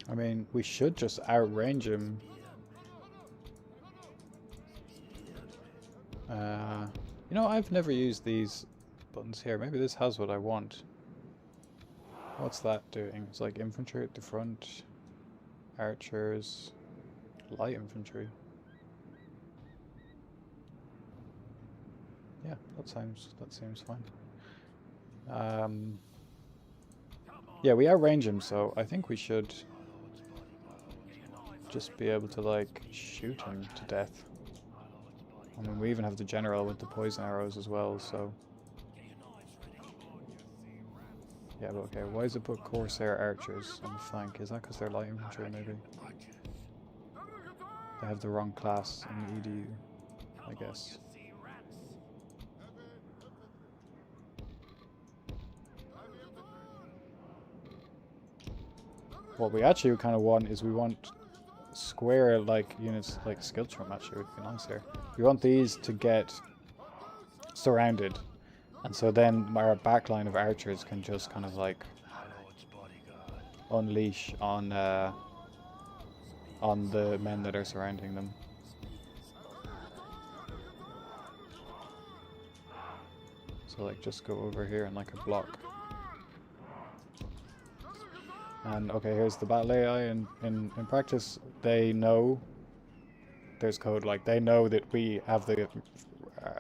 I mean, we should just outrange him. You know, I've never used these buttons here. Maybe this has what I want. What's that doing? It's like infantry at the front, archers, light infantry. Yeah, that seems fine. Yeah, we outrange him, so I think we should just be able to like shoot him to death. I mean, we even have the general with the poison arrows as well, so. Yeah, but okay, why does it put Corsair archers on the flank? Is that because they're light infantry, maybe? They have the wrong class in the EDU, I guess. What we actually kind of want is we want square like units, like skill trim actually would be nice here. We want these to get surrounded, and so then our backline of archers can just kind of like unleash on the men that are surrounding them. So like just go over here and like a block. And okay, here's the battle AI. In practice, they know there's code. Like they know that we have the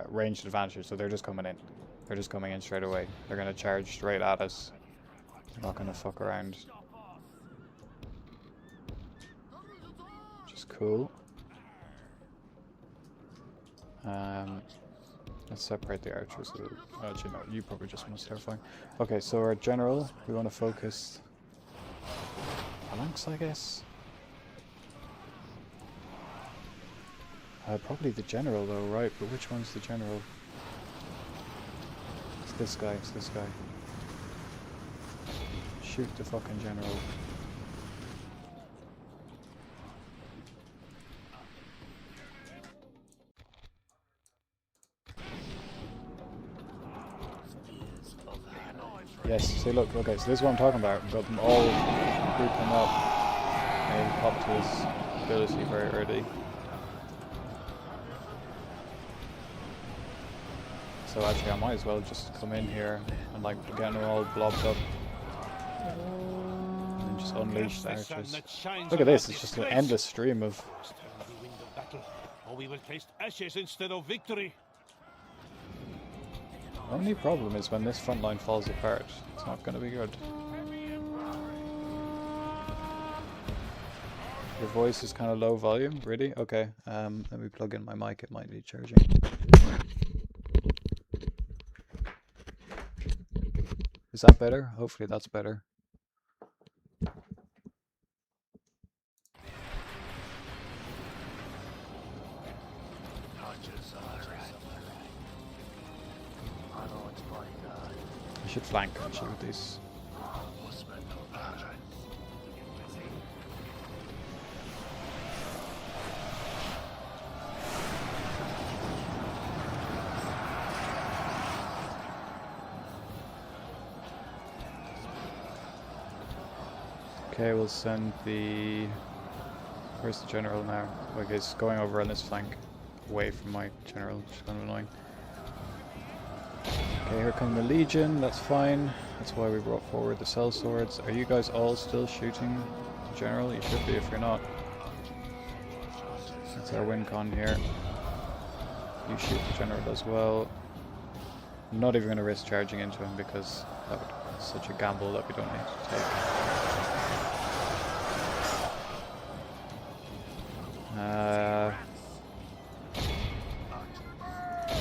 ranged advantage, so they're just coming in. They're just coming in straight away. They're gonna charge straight at us. They're not gonna fuck around. Which is cool. Let's separate the archers. Actually, no, you probably just want to start flying. Okay, so our general, we want to focus. Phalanx, I guess. Probably the general though, right? But which one's the general? It's this guy, it's this guy. Shoot the fucking general. Yes, see look, okay, so this is what I'm talking about. We've got them all grouping up and pop to his ability very early. So actually I might as well just come in here and like get them all blobbed up. And then just unleash the archers. Look at this, it's just an endless stream of... Or we will taste ashes instead of victory. The only problem is when this front line falls apart, it's not going to be good. Your voice is kind of low volume, really? Okay, let me plug in my mic, it might need charging. Is that better? Hopefully that's better. I should flank actually with these. Okay, we'll send the... Where's the general now? Okay, he's going over on this flank, away from my general, which is kind of annoying. Okay, here come the Legion, that's fine. That's why we brought forward the cell swords. Are you guys all still shooting the general? You should be if you're not. That's our win con here. You shoot the general as well. I'm not even going to risk charging into him because that would be such a gamble that we don't need to take.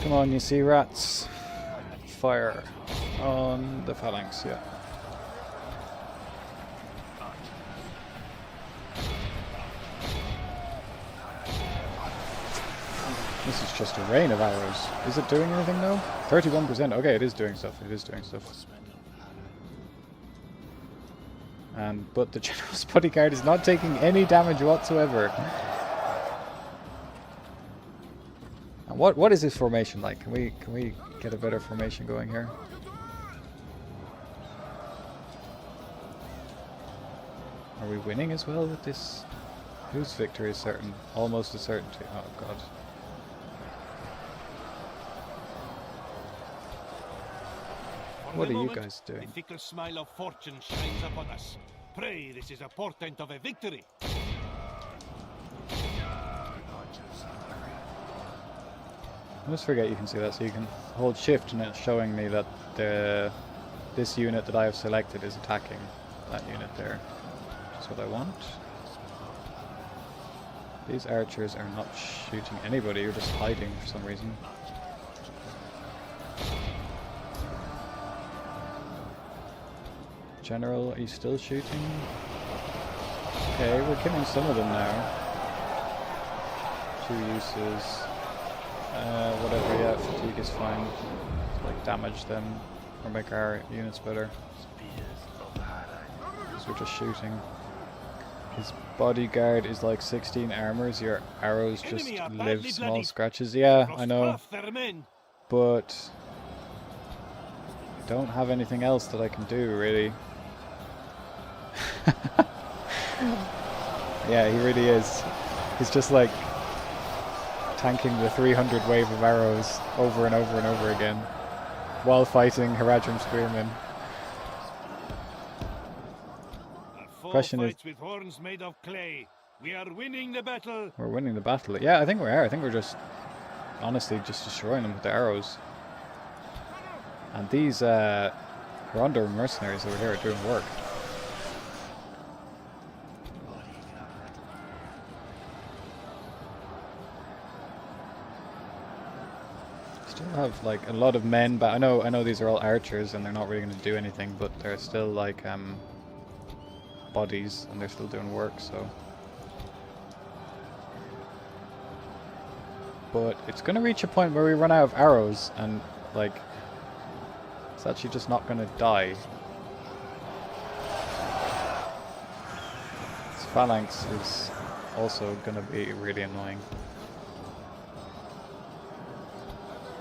Come on, you see rats. Fire on the phalanx, yeah. This is just a rain of arrows. Is it doing anything though? 31%. Okay, it is doing stuff. It is doing stuff. But the general's bodyguard is not taking any damage whatsoever. And what is this formation like? Can we get a better formation going Are we winning as well with this? Whose victory is certain? Almost a certainty. Oh god. For What the are you moment, guys doing? the fickle smile of fortune shines upon us. Pray this is a portent of a victory. I always forget you can see that, so you can hold shift and it's showing me that this unit that I have selected is attacking that unit there. That's what I want. These archers are not shooting anybody, you're just hiding for some reason. General, are you still shooting? Okay, we're killing some of them now. 2 uses. Whatever, yeah, fatigue is fine. Like, damage them or make our units better. Because we're just shooting. His bodyguard is like 16 armors, your arrows just live small scratches. Yeah, I know. But I don't have anything else that I can do, really. Yeah, he really is. He's just like tanking the 300 wave of arrows over and over and over again while fighting Haradrim spearmen. Question is, with horns made of clay. We are winning the battle. We're winning the battle. Yeah, I think we are. I think we're just honestly just destroying them with the arrows. And these Rondo mercenaries over here are doing work. Still have like a lot of men, but I know these are all archers and they're not really going to do anything, but they're still like bodies and they're still doing work, so. But it's going to reach a point where we run out of arrows and like it's actually just not going to die. This phalanx is also going to be really annoying.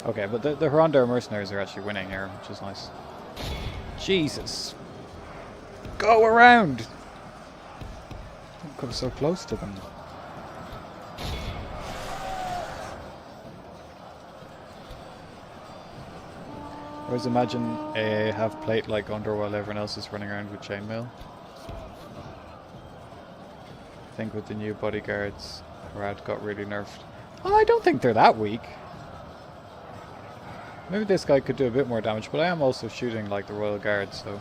Okay, but the Harad mercenaries are actually winning here, which is nice. Jesus! Go around! Don't come so close to them. I always imagine a half-plate like under while everyone else is running around with chainmail. I think with the new bodyguards, Harad got really nerfed. Oh, I don't think they're that weak. Maybe this guy could do a bit more damage, but I am also shooting like the Royal Guard, so.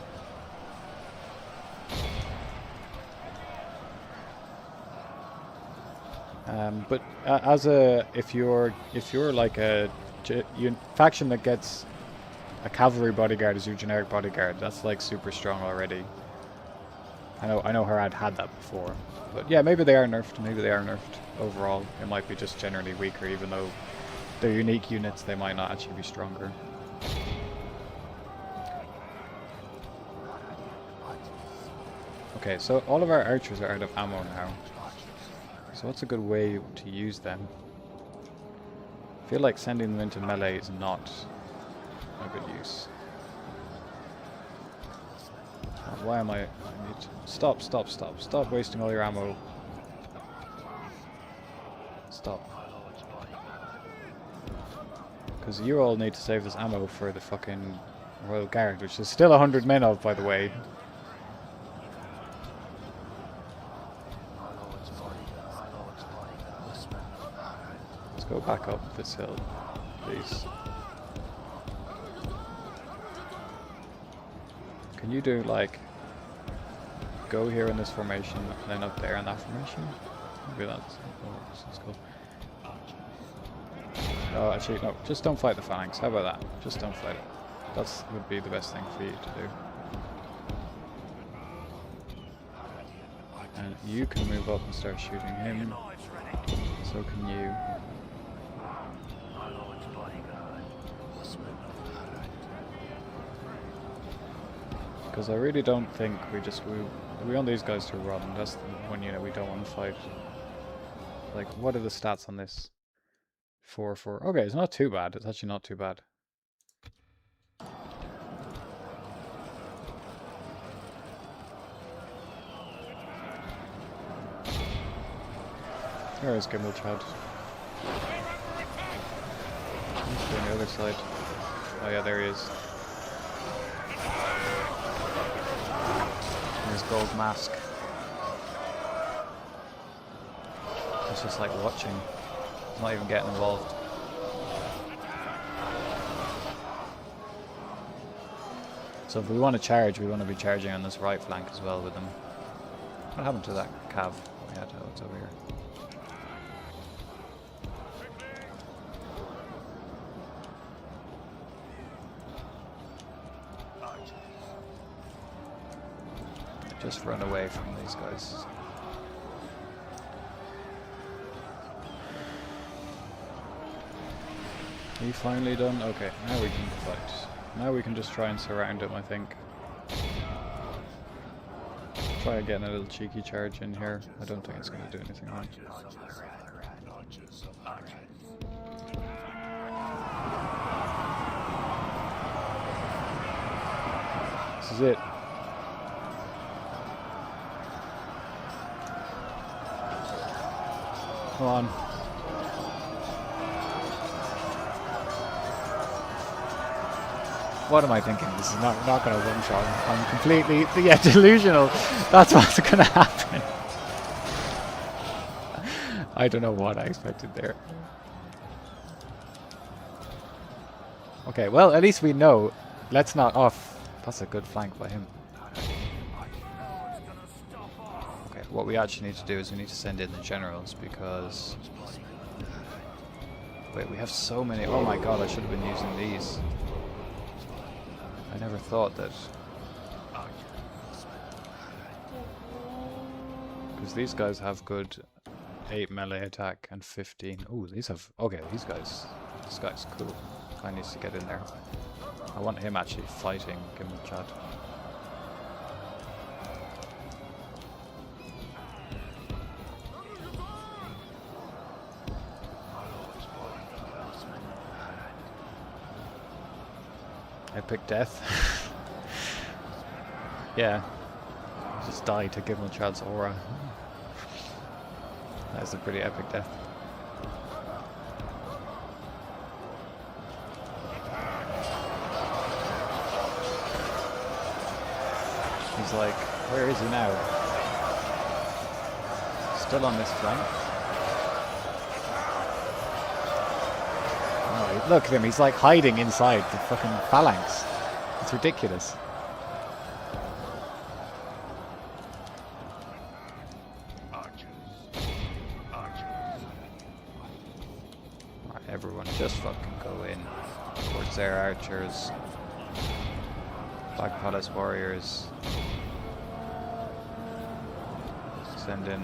But as a if you're like a faction that gets a cavalry bodyguard as your generic bodyguard, that's like super strong already. I know Harad had that before, but yeah, maybe they are nerfed. Maybe they are nerfed overall. It might be just generally weaker, even though they're unique units. They might not actually be stronger. Okay, so all of our archers are out of ammo now. So what's a good way to use them? I feel like sending them into melee is not a good use. Why am I need to stop wasting all your ammo. Stop. Because you all need to save this ammo for the fucking Royal Guard, which is still 100 men of, by the way. Let's go back up this hill, please. Can you do like go here in this formation and then up there in that formation? Maybe that's cool. Oh, actually, no. Just don't fight the phalanx. How about that? Just don't fight it. That would be the best thing for you to do. And you can move up and start shooting him. So can you. Because I really don't think we want these guys to run. That's the one unit we don't want to fight. Like, what are the stats on this? 4-4. Okay, it's not too bad. It's actually not too bad. Where is Gimble Chad? He's on the other side. Oh yeah, there he is. His gold mask. He's just like watching. He's not even getting involved. So if we want to charge, we want to be charging on this right flank as well with them. What happened to that cav we had? Oh, it's over here. Just run away from these guys. Are you finally done? Okay, now we can fight. Now we can just try and surround him, I think. Try getting a little cheeky charge in here. I don't think it's going to do anything wrong. This is it. Come on. What am I thinking? This is not going to one-shot. I'm completely delusional. That's what's going to happen. I don't know what I expected there. Okay, well, at least we know. Let's not off. That's a good flank by him. Okay, what we actually need to do is we need to send in the generals because... Wait, we have so many. Oh my god, I should have been using these. I never thought that. Because these guys have good 8 melee attack and 15. Ooh, these have... Okay, these guys... This guy's cool. Guy needs to get in there. I want him actually fighting Gimble Chad. Epic death. Yeah. Just die to Gimble Chad's aura. That's a pretty epic death. He's like, where is he now? Still on this flank. Oh, look at him, he's like hiding inside the fucking phalanx. It's ridiculous. Right, everyone just fucking go in. Corsair archers. Black Palace warriors. Send in.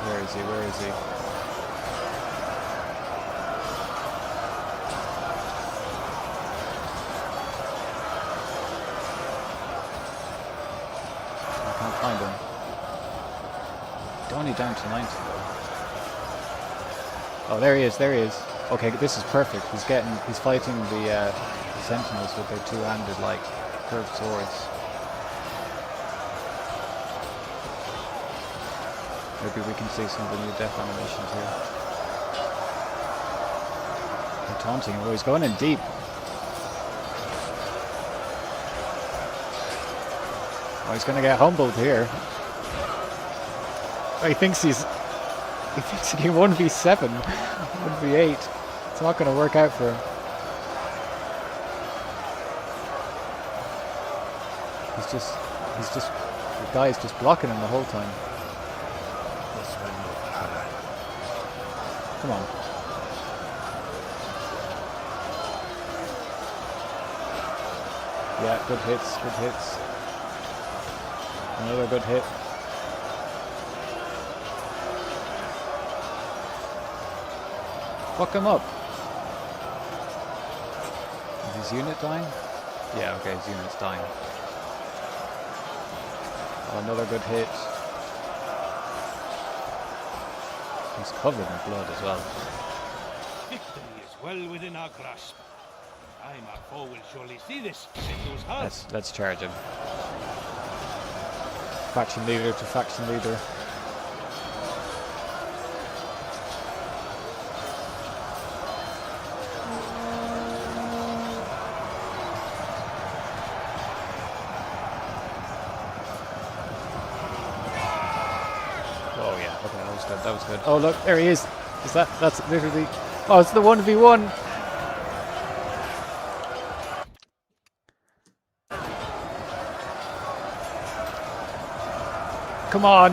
Where is he? Where is he? Find him. Only down to 90 though. Oh, there he is, there he is. Okay, this is perfect. He's fighting the sentinels with their two-handed, like, curved swords. Maybe we can see some of the new death animations here. They're taunting him. Oh, he's going in deep. Oh, he's going to get humbled here. Oh, he thinks he can 1v7, 1v8. It's not going to work out for him. The guy's just blocking him the whole time. Come on. Yeah, good hits, good hits. Another good hit. Fuck him up. Is his unit dying? Yeah, okay, his unit's dying. Another good hit. He's covered in blood as well. Victory is well within our grasp. Time our foe will surely see this and lose heart. Let's charge him. Faction leader to faction leader. Oh yeah, okay, that was good, that was good. Oh look, there he is! That's literally... Oh, it's the 1v1! Come on!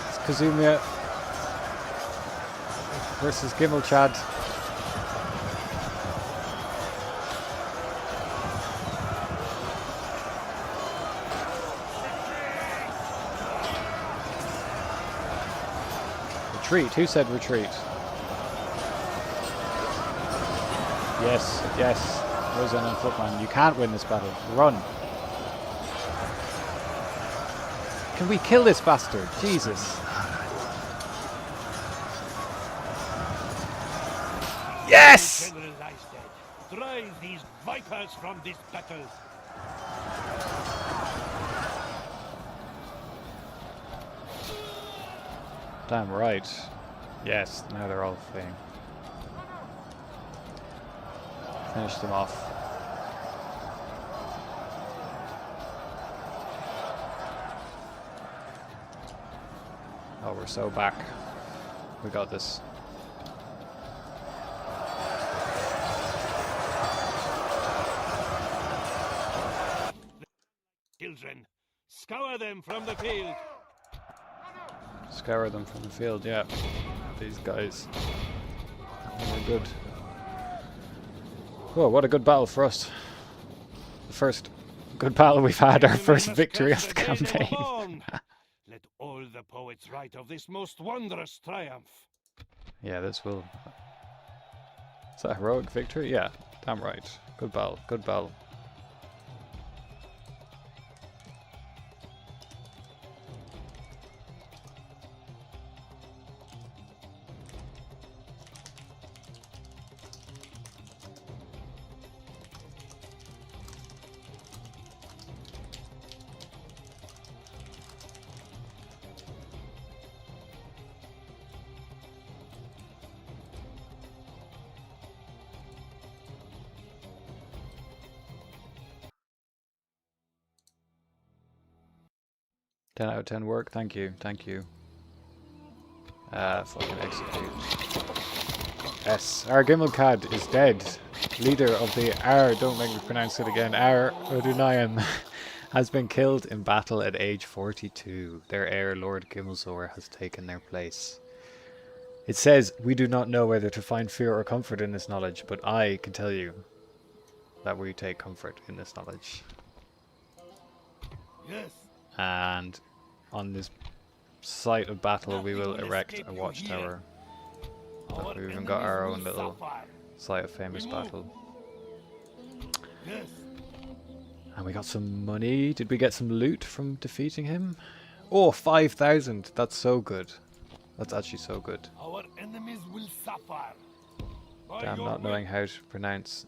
It's Kazumiya versus Gimel Chad. Retreat. Who said retreat? Yes, yes. Rosen and Footman. You can't win this battle. Run. Can we kill this bastard? Jesus. Yes! General lies dead. Drive these vipers from this battle. Damn right. Yes, now they're all fleeing. Finish them off. Oh, we're so back. We got this. Children, scour them from the field. Scour them from the field, yeah. These guys. They're good. Oh, what a good battle for us. The first good battle we've had, our first victory of the campaign. Let all the poets write of this most wondrous triumph. Yeah, this will... Is that a heroic victory? Yeah, damn right. Good battle, good battle. Ten out of 10 work, thank you, thank you. Fucking execute. Yes, our Gimmelcad is dead. Leader of the don't make me pronounce it again, Ar-Adunaim has been killed in battle at age 42. Their heir, Lord Gimmelzor, has taken their place. It says, we do not know whether to find fear or comfort in this knowledge, but I can tell you that we take comfort in this knowledge. Yes. And on this site of battle we will erect a watchtower. Look, we've even got our own little site of famous battle. Yes. And we got some money. Did we get some loot from defeating him? Oh, 5,000. That's so good. That's actually so good. Our enemies will suffer. Damn, not knowing how to pronounce.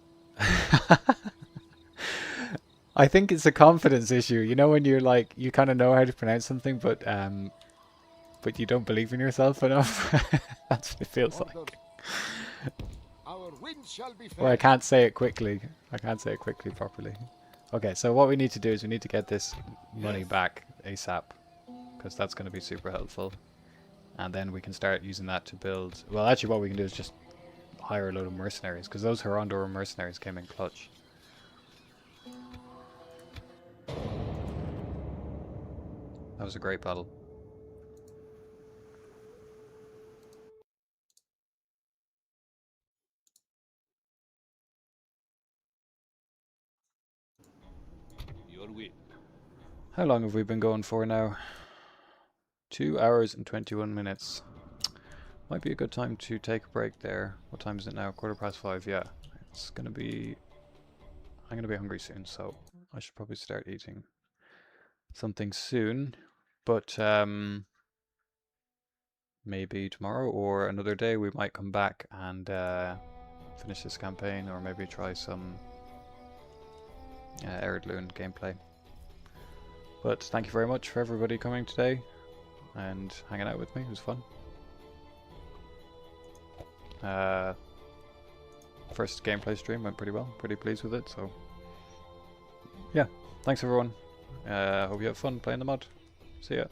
I think it's a confidence issue. You know when you're like, you kind of know how to pronounce something, but you don't believe in yourself enough. That's what it feels like. Our wind shall be Or I can't say it quickly. I can't say it quickly properly. Okay, so what we need to do is we need to get this money back ASAP, because that's going to be super helpful. And then we can start using that to build... Well, actually what we can do is just hire a load of mercenaries, because those Harandor mercenaries came in clutch. That was a great battle. Your will. How long have we been going for now? 2 hours and 21 minutes. Might be a good time to take a break there. What time is it now? 5:15. Yeah, it's gonna be. I'm gonna be hungry soon, so I should probably start eating something soon. But maybe tomorrow or another day we might come back and finish this campaign, or maybe try some Ar-Adunaim gameplay. But thank you very much for everybody coming today and hanging out with me. It was fun. First gameplay stream went pretty well. Pretty pleased with it. So yeah, thanks everyone. Hope you have fun playing the mod. See ya.